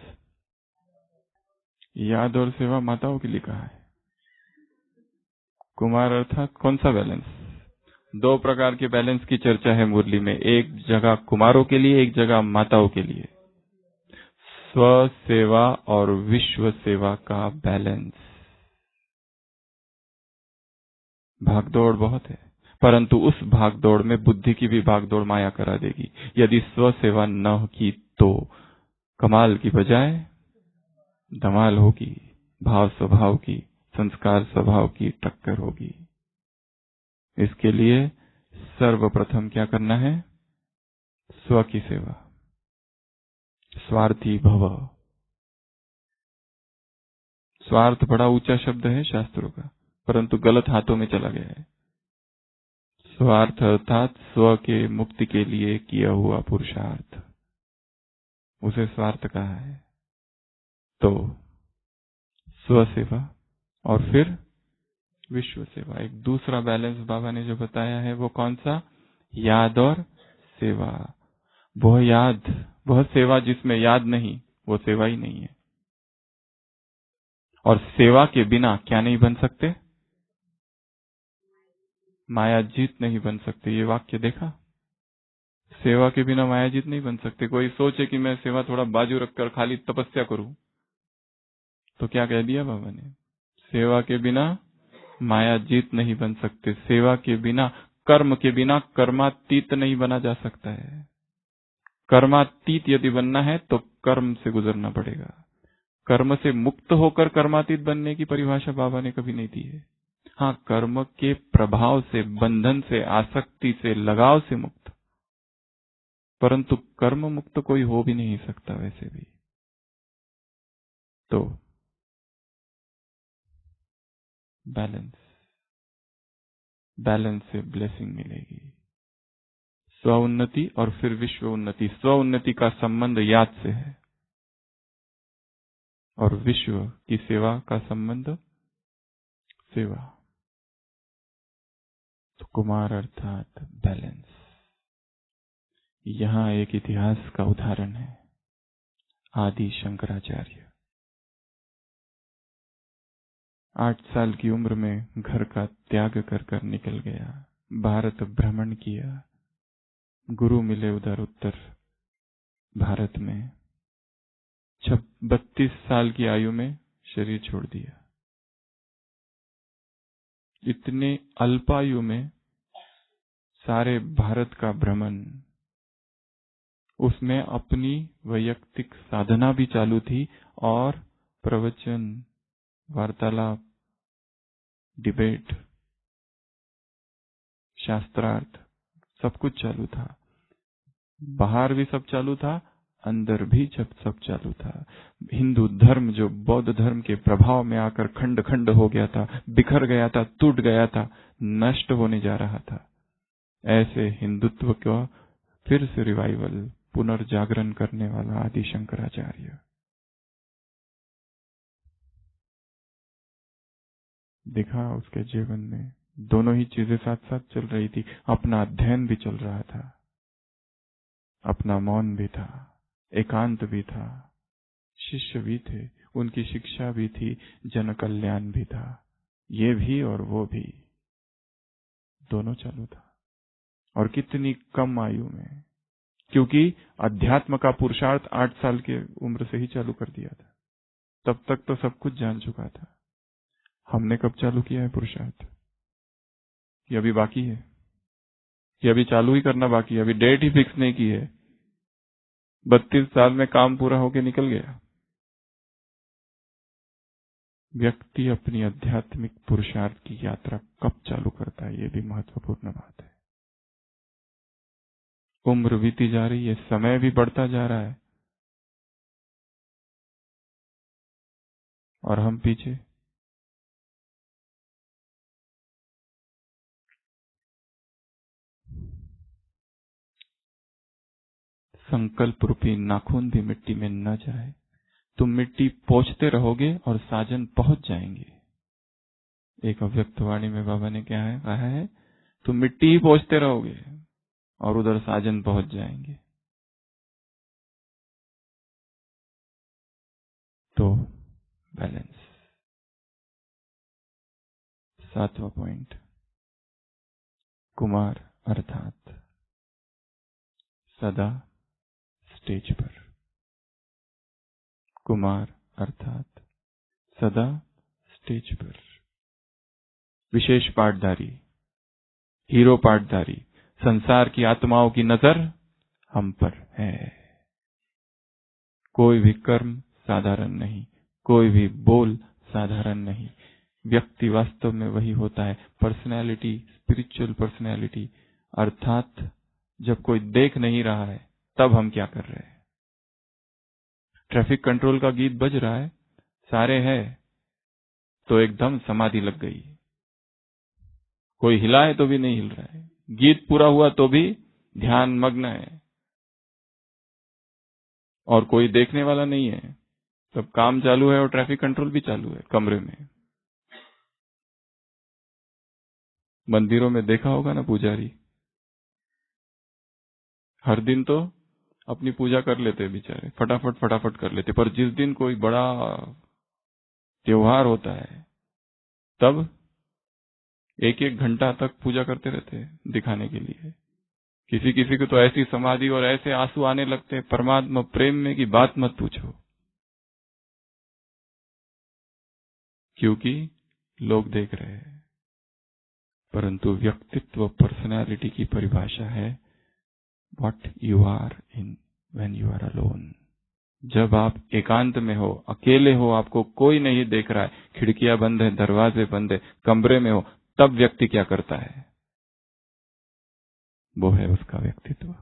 याद और सेवा माताओं के लिए कहा है। कुमार अर्थात कौन सा बैलेंस? 2 प्रकार के बैलेंस की चर्चा है मुरली में, एक जगह कुमारों के लिए, एक जगह माताओं के लिए। स्व सेवा और विश्व सेवा का बैलेंस। भागदौड़ बहुत है, परंतु उस भागदौड़ में बुद्धि की भी भागदौड़ माया करा देगी। यदि स्व सेवा न की तो कमाल की बजाय धमाल होगी, भाव स्वभाव की, संस्कार स्वभाव की टक्कर होगी। इसके लिए सर्वप्रथम क्या करना है? स्व की सेवा। स्वार्थी भव। स्वार्थ बड़ा ऊंचा शब्द है शास्त्रों का, परंतु गलत हाथों में चला गया है। स्वार्थ अर्थात स्व के मुक्ति के लिए किया हुआ पुरुषार्थ, उसे स्वार्थ कहा है। तो स्व सेवा और फिर विश्व सेवा। एक दूसरा बैलेंस बाबा ने जो बताया है वो कौन सा? याद और सेवा। वह सेवा जिसमें याद नहीं, वो सेवा ही नहीं है। और सेवा के बिना क्या नहीं बन सकते? माया जीत नहीं बन सकते। ये वाक्य देखा? सेवा के बिना माया जीत नहीं बन सकते। कोई सोचे कि मैं सेवा थोड़ा बाजू रखकर खाली तपस्या करूं, तो क्या कह दिया बाबा ने? सेवा के बिना माया जीत नहीं बन सकते। सेवा के बिना, कर्म के बिना कर्मातीत नहीं बना जा सकता है। कर्मातीत यदि बनना है तो कर्म से गुजरना पड़ेगा। कर्म से मुक्त होकर कर्मातीत बनने की परिभाषा बाबा ने कभी नहीं दी है। हाँ, कर्म के प्रभाव से, बंधन से, आसक्ति से, लगाव से मुक्त, परंतु कर्म मुक्त कोई हो भी नहीं सकता वैसे भी। तो बैलेंस से ब्लेसिंग मिलेगी। स्व उन्नति और फिर विश्व उन्नति। स्व उन्नति का संबंध याद से है और विश्व की सेवा का संबंध सेवा। तो कुमार अर्थात बैलेंस। यहां एक इतिहास का उदाहरण है। आदि शंकराचार्य 8 साल की उम्र में घर का त्याग कर निकल गया। भारत भ्रमण किया। गुरु मिले उधर उत्तर भारत में। 32 साल की आयु में शरीर छोड़ दिया। इतने अल्पायु में सारे भारत का भ्रमण, उसमें अपनी वैयक्तिक साधना भी चालू थी और प्रवचन, वार्तालाप, डिबेट, शास्त्रार्थ सब कुछ चालू था। बाहर भी सब चालू था, अंदर भी सब चालू था। हिंदू धर्म जो बौद्ध धर्म के प्रभाव में आकर खंड खंड हो गया था, बिखर गया था, टूट गया था, नष्ट होने जा रहा था, ऐसे हिंदुत्व का फिर से रिवाइवल, पुनर्जागरण करने वाला आदि शंकराचार्य। देखा उसके जीवन में दोनों ही चीजें साथ साथ चल रही थी। अपना अध्ययन भी चल रहा था, अपना मौन भी था, एकांत भी था, शिष्य भी थे, उनकी शिक्षा भी थी, जन कल्याण भी था। ये भी और वो भी, दोनों चालू था। और कितनी कम आयु में, क्योंकि अध्यात्म का पुरुषार्थ 8 साल की उम्र से ही चालू कर दिया था। तब तक तो सब कुछ जान चुका था। हमने कब चालू किया है पुरुषार्थ? ये अभी बाकी है, ये अभी चालू ही करना बाकी है, अभी डेट ही फिक्स नहीं की है। 32 साल में काम पूरा होके निकल गया। व्यक्ति अपनी आध्यात्मिक पुरुषार्थ की यात्रा कब चालू करता है, ये भी महत्वपूर्ण बात है। उम्र बीती जा रही है, समय भी बढ़ता जा रहा है, और हम पीछे। संकल्प रूपी नाखून भी मिट्टी में न जाए। तुम मिट्टी पोंछते रहोगे और साजन पहुंच जाएंगे। एक अव्यक्त वाणी में बाबा ने क्या है कहा है? तुम मिट्टी ही पोंछते रहोगे और उधर साजन पहुंच जाएंगे। तो बैलेंस। 7वां पॉइंट, कुमार अर्थात सदा स्टेज पर। कुमार अर्थात सदा स्टेज पर। विशेष पाठधारी, हीरो पाठधारी, संसार की आत्माओं की नजर हम पर है। कोई भी कर्म साधारण नहीं, कोई भी बोल साधारण नहीं। व्यक्ति वास्तव में वही होता है, पर्सनैलिटी, स्पिरिचुअल पर्सनैलिटी। अर्थात जब कोई देख नहीं रहा है तब हम क्या कर रहे हैं। ट्रैफिक कंट्रोल का गीत बज रहा है, सारे हैं, तो एकदम समाधि लग गई। कोई हिला है तो भी नहीं हिल रहा है, गीत पूरा हुआ तो भी ध्यान मग्न है। और कोई देखने वाला नहीं है, तब काम चालू है और ट्रैफिक कंट्रोल भी चालू है कमरे में। मंदिरों में देखा होगा ना, पुजारी हर दिन तो अपनी पूजा कर लेते बेचारे, फटाफट फटाफट कर लेते, पर जिस दिन कोई बड़ा त्योहार होता है तब एक एक घंटा तक पूजा करते रहते हैं दिखाने के लिए। किसी किसी को तो ऐसी समाधि और ऐसे आंसू आने लगते हैं परमात्मा प्रेम में कि बात मत पूछो, क्योंकि लोग देख रहे हैं। परंतु व्यक्तित्व, पर्सनालिटी की परिभाषा है what you are in when you are alone. जब आप एकांत में हो, अकेले हो, आपको कोई नहीं देख रहा है, खिड़कियां बंद है, दरवाजे बंद है, कमरे में हो, तब व्यक्ति क्या करता है, वो है उसका व्यक्तित्व।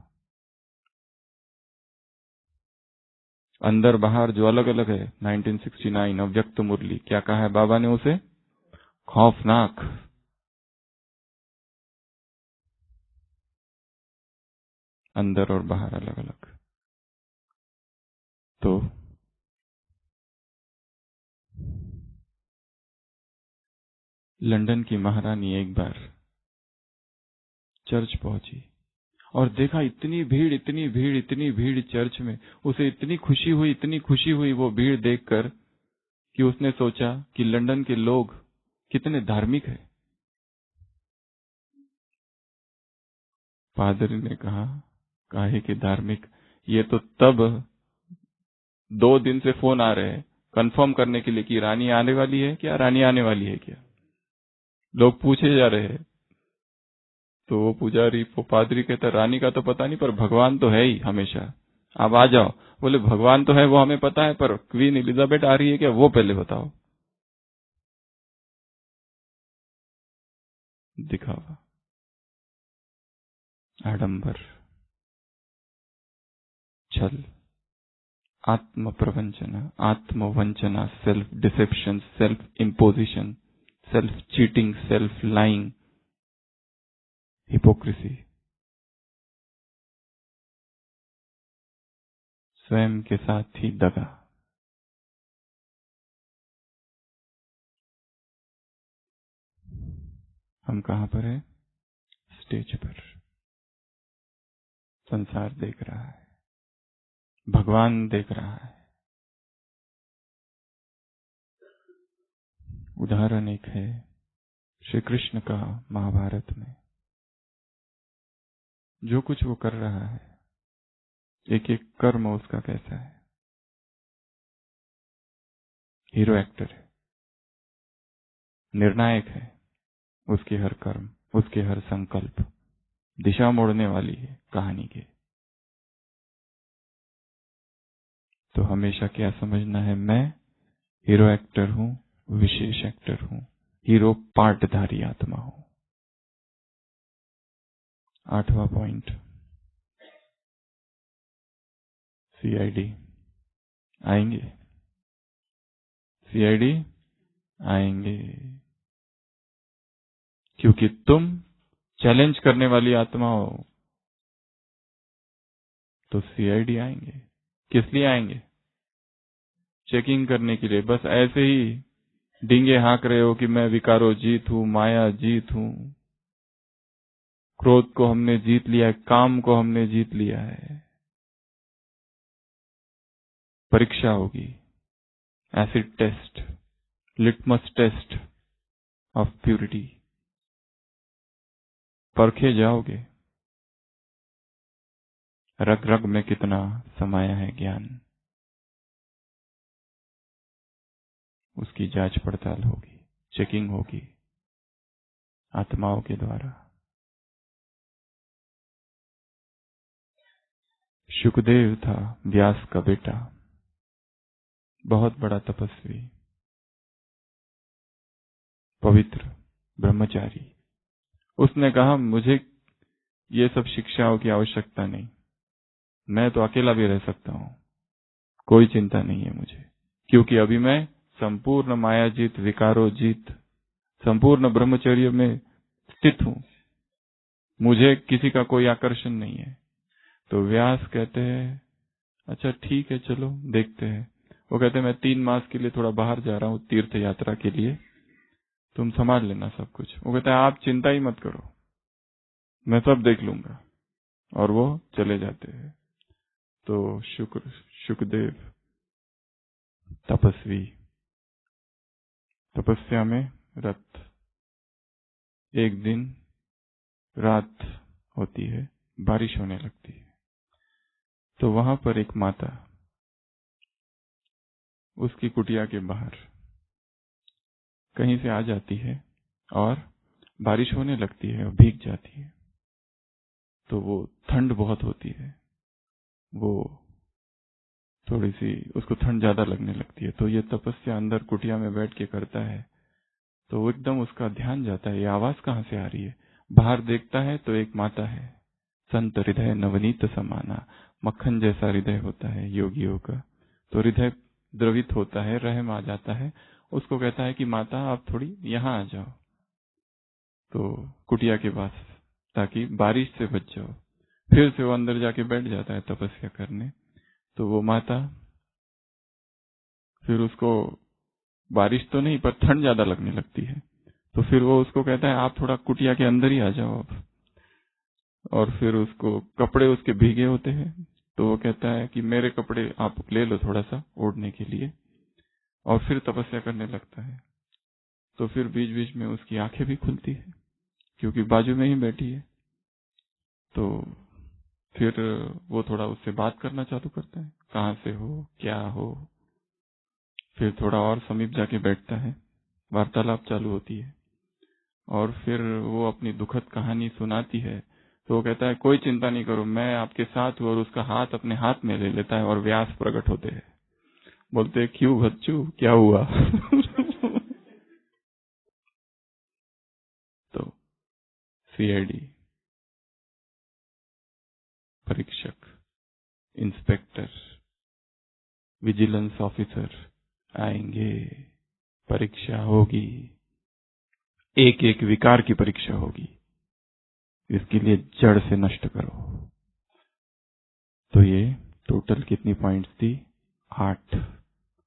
अंदर बाहर जो अलग अलग है, 1969 अव्यक्त मुरली, क्या कहा है बाबा ने उसे? खौफनाक। अंदर और बाहर अलग अलग। तो लंदन की महारानी एक बार चर्च पहुंची और देखा इतनी भीड़, इतनी भीड़, इतनी भीड़ चर्च में। उसे इतनी खुशी हुई, इतनी खुशी हुई वो भीड़ देखकर कि उसने सोचा कि लंदन के लोग कितने धार्मिक है। पादरी ने कहा, काहे के धार्मिक, ये तो तब 2 दिन से फोन आ रहे हैं कंफर्म करने के लिए कि रानी आने वाली है क्या, रानी आने वाली है क्या, लोग पूछे जा रहे हैं। तो वो पुजारी, वो पादरी कहता, रानी का तो पता नहीं, पर भगवान तो है ही हमेशा, आप आ जाओ। बोले भगवान तो है वो हमें पता है, पर क्वीन एलिजाबेथ आ रही है क्या, वो पहले बताओ। दिखावा, आडंबर, छल, आत्म प्रवंचना, आत्मवंचना, self deception, self imposition, self cheating, self lying, hypocrisy, स्वयं के साथ ही दगा। हम कहां पर है? स्टेज पर। संसार देख रहा है, भगवान देख रहा है। उदाहरण एक है श्री कृष्ण का महाभारत में। जो कुछ वो कर रहा है, एक एक कर्म उसका कैसा है। हीरो एक्टर है, निर्णायक है, उसके हर कर्म, उसके हर संकल्प दिशा मोड़ने वाली है कहानी के। तो हमेशा क्या समझना है, मैं हीरो एक्टर हूं, विशेष एक्टर हूं, हीरो पार्टधारी आत्मा हूं। 8वां पॉइंट, सीआईडी आएंगे, सीआईडी आएंगे, क्योंकि तुम चैलेंज करने वाली आत्मा हो। तो सीआईडी आएंगे। किस लिए आएंगे? चेकिंग करने के लिए। बस ऐसे ही डींगे हाँक रहे हो कि मैं विकारो जीत हूं, माया जीत हूं, क्रोध को हमने जीत लिया है, काम को हमने जीत लिया है। परीक्षा होगी, acid test, litmus test of purity. परखे जाओगे रग रग में कितना समाया है ज्ञान, उसकी जांच पड़ताल होगी, चेकिंग होगी आत्माओं के द्वारा। शुकदेव था व्यास का बेटा, बहुत बड़ा तपस्वी, पवित्र ब्रह्मचारी। उसने कहा मुझे ये सब शिक्षाओं की आवश्यकता नहीं, मैं तो अकेला भी रह सकता हूं, कोई चिंता नहीं है मुझे, क्योंकि अभी मैं संपूर्ण मायाजीत, विकारोजीत, संपूर्ण ब्रह्मचर्य में स्थित हूं, मुझे किसी का कोई आकर्षण नहीं है। तो व्यास कहते हैं अच्छा ठीक है, चलो देखते हैं। वो कहते हैं मैं 3 मास के लिए थोड़ा बाहर जा रहा हूँ तीर्थ यात्रा के लिए, तुम संभाल लेना सब कुछ। वो कहता है आप चिंता ही मत करो, मैं सब देख लूंगा। और वो चले जाते हैं। तो शुकदेव तपस्वी तपस्या में रत। एक दिन रात होती है, बारिश होने लगती है। तो वहां पर एक माता उसकी कुटिया के बाहर कहीं से आ जाती है और बारिश होने लगती है और भीग जाती है। तो वो ठंड बहुत होती है, वो थोड़ी सी उसको ठंड ज्यादा लगने लगती है। तो ये तपस्या अंदर कुटिया में बैठ के करता है। तो वो एकदम उसका ध्यान जाता है, ये आवाज कहाँ से आ रही है। बाहर देखता है तो एक माता है, संत हृदय नवनीत समाना, मक्खन जैसा हृदय होता है योगियों का। तो हृदय द्रवित होता है, रहम आ जाता है। उसको कहता है कि माता आप थोड़ी यहाँ आ जाओ, तो कुटिया के पास, ताकि बारिश से बच जाओ। फिर से वो अंदर जाके बैठ जाता है तपस्या करने। तो वो माता फिर उसको बारिश तो नहीं पर ठंड ज्यादा लगने लगती है। तो फिर वो उसको कहता है आप थोड़ा कुटिया के अंदर ही आ जाओ अब। और फिर उसको कपड़े उसके भीगे होते हैं, तो वो कहता है कि मेरे कपड़े आप ले लो थोड़ा सा ओढ़ने के लिए। और फिर तपस्या करने लगता है। तो फिर बीच बीच में उसकी आंखें भी खुलती है, क्योंकि बाजू में ही बैठी है। तो फिर वो थोड़ा उससे बात करना चालू करता है, कहाँ से हो, क्या हो। फिर थोड़ा और समीप जाके बैठता है, वार्तालाप चालू होती है। और फिर वो अपनी दुखद कहानी सुनाती है। तो वो कहता है कोई चिंता नहीं करो, मैं आपके साथ हूँ। और उसका हाथ अपने हाथ में ले लेता है और व्यास प्रकट होते हैं। बोलते हैं क्यों बच्चू, क्या हुआ? तो सीआईडी परीक्षक, इंस्पेक्टर, विजिलेंस ऑफिसर आएंगे, परीक्षा होगी, एक एक विकार की परीक्षा होगी, इसके लिए जड़ से नष्ट करो। तो ये टोटल कितनी पॉइंट्स थी? 8।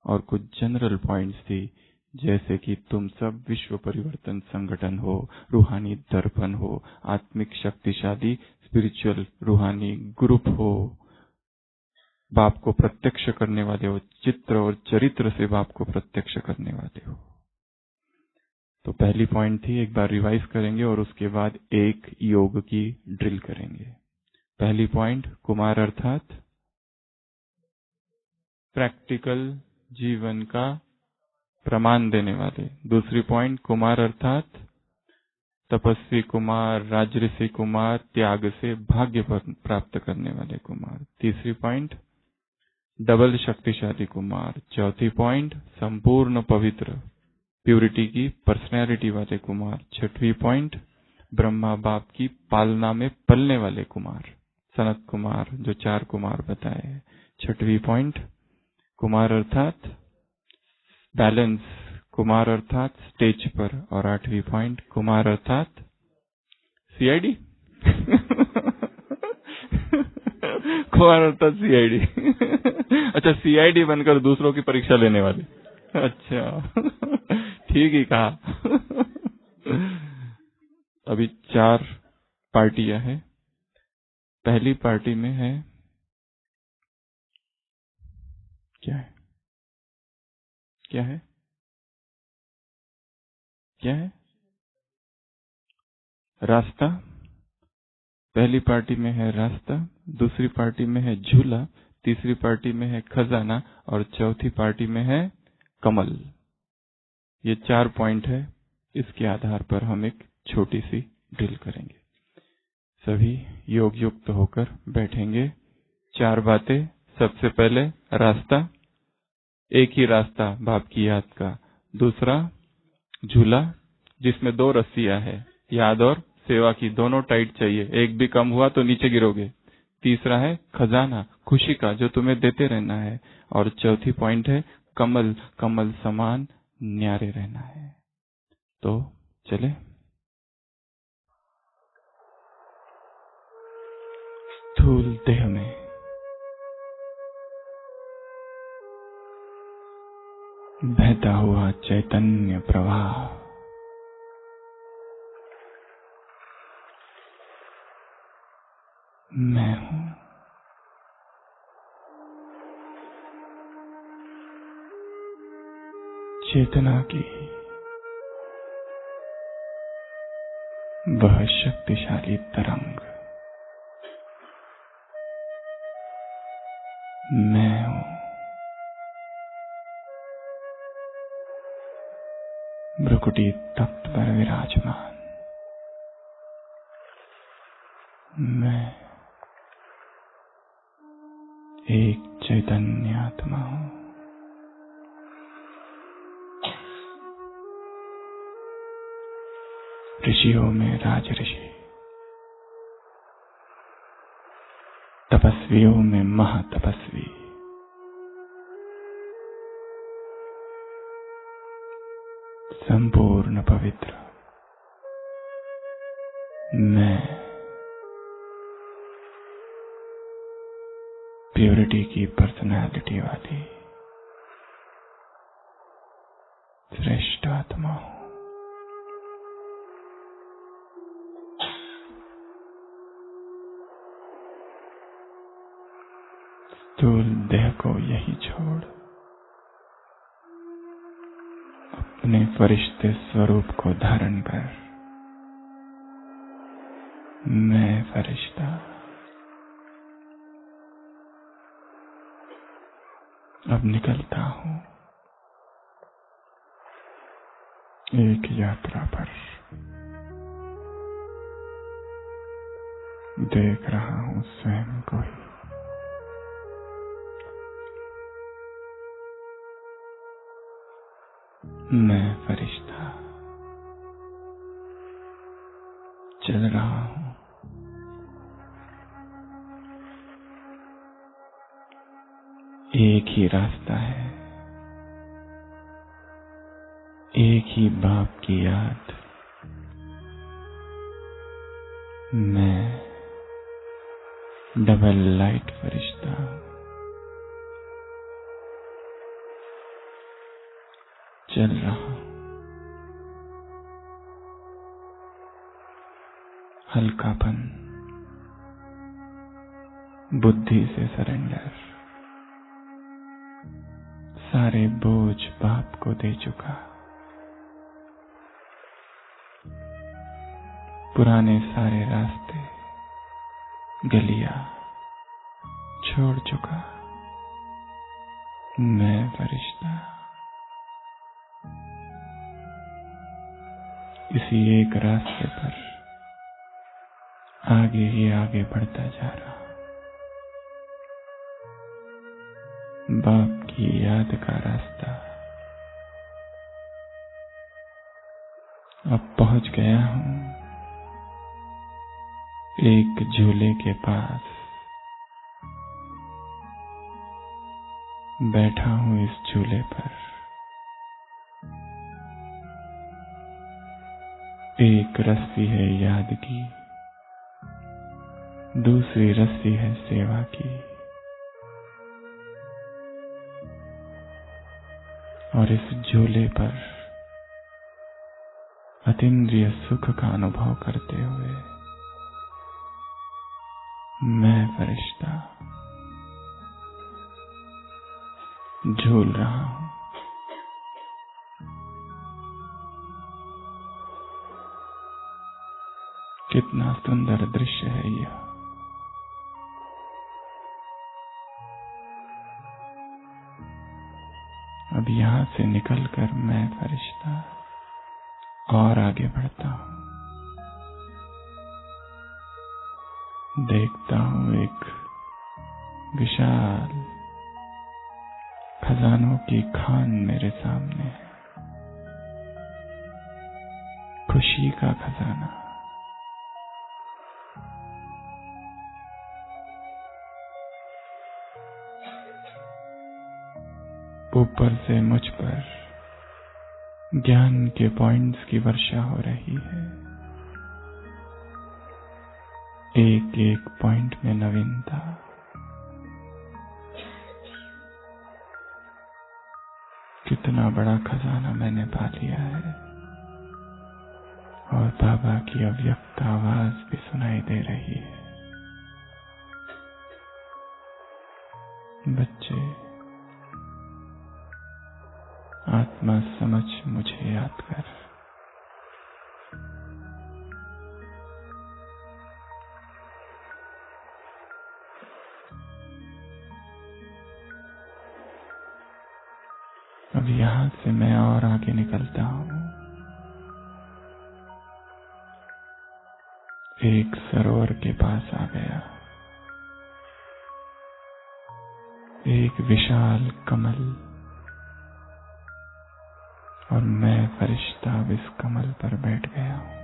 और कुछ जनरल पॉइंट्स थी, जैसे कि तुम सब विश्व परिवर्तन संगठन हो, रूहानी दर्पण हो, आत्मिक शक्तिशाली स्पिरिचुअल रूहानी ग्रुप हो, बाप को प्रत्यक्ष करने वाले हो, चित्र और चरित्र से बाप को प्रत्यक्ष करने वाले हो। तो पहली पॉइंट थी, एक बार रिवाइज करेंगे और उसके बाद एक योग की ड्रिल करेंगे। पहली पॉइंट कुमार अर्थात प्रैक्टिकल जीवन का प्रमाण देने वाले। दूसरी पॉइंट कुमार अर्थात तपस्वी कुमार, राजऋषि कुमार, त्याग से भाग्य प्राप्त करने वाले कुमार। तीसरी पॉइंट डबल शक्तिशाली कुमार। चौथी पॉइंट संपूर्ण पवित्र प्यूरिटी की पर्सनैलिटी वाले कुमार। छठवीं पॉइंट ब्रह्मा बाप की पालना में पलने वाले कुमार, सनत कुमार, जो 4 कुमार बताए हैं। छठवीं पॉइंट कुमार अर्थात बैलेंस, कुमार अर्थात स्टेज पर। और 8वीं पॉइंट कुमार अर्थात सीआईडी। कुमार अर्थात सीआईडी। अच्छा, सीआईडी बनकर दूसरों की परीक्षा लेने वाले। अच्छा, ठीक ही कहा। अभी 4 पार्टियां हैं। पहली पार्टी में है, क्या है, क्या है, क्या है? रास्ता। पहली पार्टी में है रास्ता, दूसरी पार्टी में है झूला, तीसरी पार्टी में है खजाना और चौथी पार्टी में है कमल। ये 4 पॉइंट है। इसके आधार पर हम एक छोटी सी ड्रिल करेंगे। सभी योग युक्त होकर बैठेंगे। 4 बातें। सबसे पहले रास्ता, एक ही रास्ता बाप की याद का। दूसरा झूला, जिसमें 2 रस्सियां है, याद और सेवा की, दोनों टाइट चाहिए, एक भी कम हुआ तो नीचे गिरोगे। तीसरा है खजाना, खुशी का, जो तुम्हें देते रहना है। और चौथी पॉइंट है कमल, कमल समान न्यारे रहना है। तो चले। स्थूल देह में बहता हुआ चैतन्य प्रवाह मैं हूं। चेतना की वह शक्तिशाली तरंग मैं हूं। भ्रुकुटी तख्त पर विराजमान मैं एक चैतन्य आत्मा हूं। ऋषियों में राज ऋषि, तपस्वियों में महातपस्वी, संपूर्ण पवित्र मैं प्योरिटी की पर्सनालिटी वाली श्रेष्ठ आत्मा हूं। स्थूल देह को यही छोड़ अपने फरिश्ते स्वरूप को धारण कर मैं फरिश्ता अब निकलता हूं एक यात्रा पर। देख रहा हूं स्वयं को ही। मैं फरिश्ता चल रहा हूं एक ही रास्ता है, एक ही बाप की याद मैं डबल लाइट फरिश्ता चल रहा हूं। हल्कापन, बुद्धि से सरेंडर, सारे बोझ बाप को दे चुका, पुराने सारे रास्ते गलियां छोड़ चुका मैं फरिश्ता इसी एक रास्ते पर आगे ही आगे बढ़ता जा रहा। बाप की याद का रास्ता अब पहुंच गया हूं एक झूले के पास। बैठा हूं इस झूले पर, एक रस्सी है याद की, दूसरी रस्सी है सेवा की, और इस झूले पर अतीन्द्रिय सुख का अनुभव करते हुए मैं फरिश्ता झूल रहा हूं। कितना सुंदर दृश्य है यह। अब यहां से निकलकर मैं फरिश्ता और आगे बढ़ता हूं। देखता हूं एक विशाल खजानों की खान मेरे सामने है। खुशी का खजाना, ऊपर से मुझ पर ज्ञान के पॉइंट्स की वर्षा हो रही है। एक एक पॉइंट में नवीनता, कितना बड़ा खजाना मैंने पा लिया है। और बाबा की अव्यक्त आवाज भी सुनाई दे रही है। बच्चे, आत्मा समझ मुझे याद कर। अब यहां से मैं और आगे निकलता हूं। एक सरोवर के पास आ गया। एक विशाल कमल, और मैं फरिश्ता अब इस कमल पर बैठ गया हूं।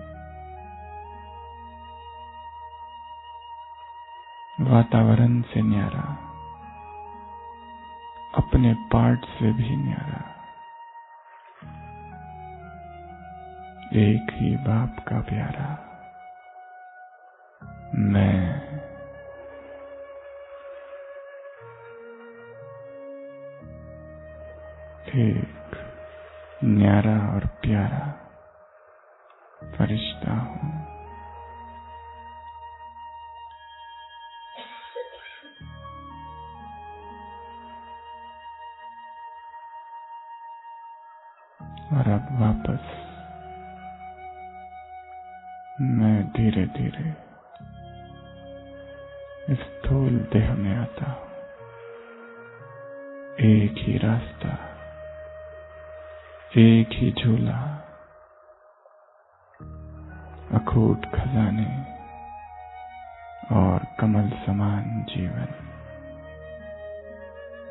वातावरण से न्यारा, अपने पार्ट से भी न्यारा, एक ही बाप का प्यारा मैं। एक न्यारा और प्यारा फरिश्ता हूं। और अब वापस मैं धीरे धीरे इस स्थूल देह में आता हूं। एक ही रास्ता, एक ही झूला, अखूट खजाने और कमल समान जीवन।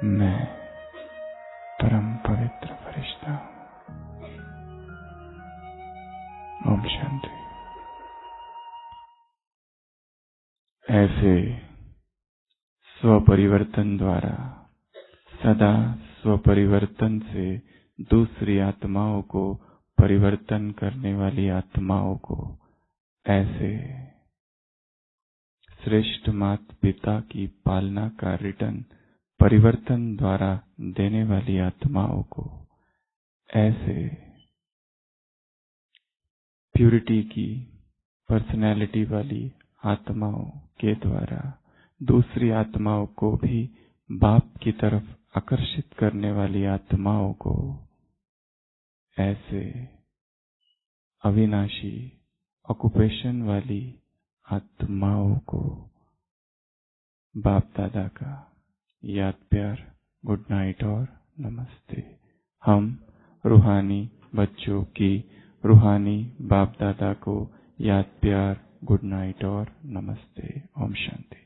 मैं परम पवित्र फरिश्ता हूं। ओम शांति। ऐसे स्वपरिवर्तन द्वारा सदा स्वपरिवर्तन से दूसरी आत्माओं को परिवर्तन करने वाली आत्माओं को, ऐसे श्रेष्ठ माता पिता की पालना का रिटर्न परिवर्तन द्वारा देने वाली आत्माओं को, ऐसे प्यूरिटी की पर्सनैलिटी वाली आत्माओं के द्वारा दूसरी आत्माओं को भी बाप की तरफ आकर्षित करने वाली आत्माओं को, ऐसे अविनाशी ऑक्युपेशन वाली आत्माओं को बाप दादा का याद प्यार, गुड नाइट और नमस्ते। हम रूहानी बच्चों की रूहानी बाप दादा को याद प्यार, गुड नाइट और नमस्ते। ओम शांति।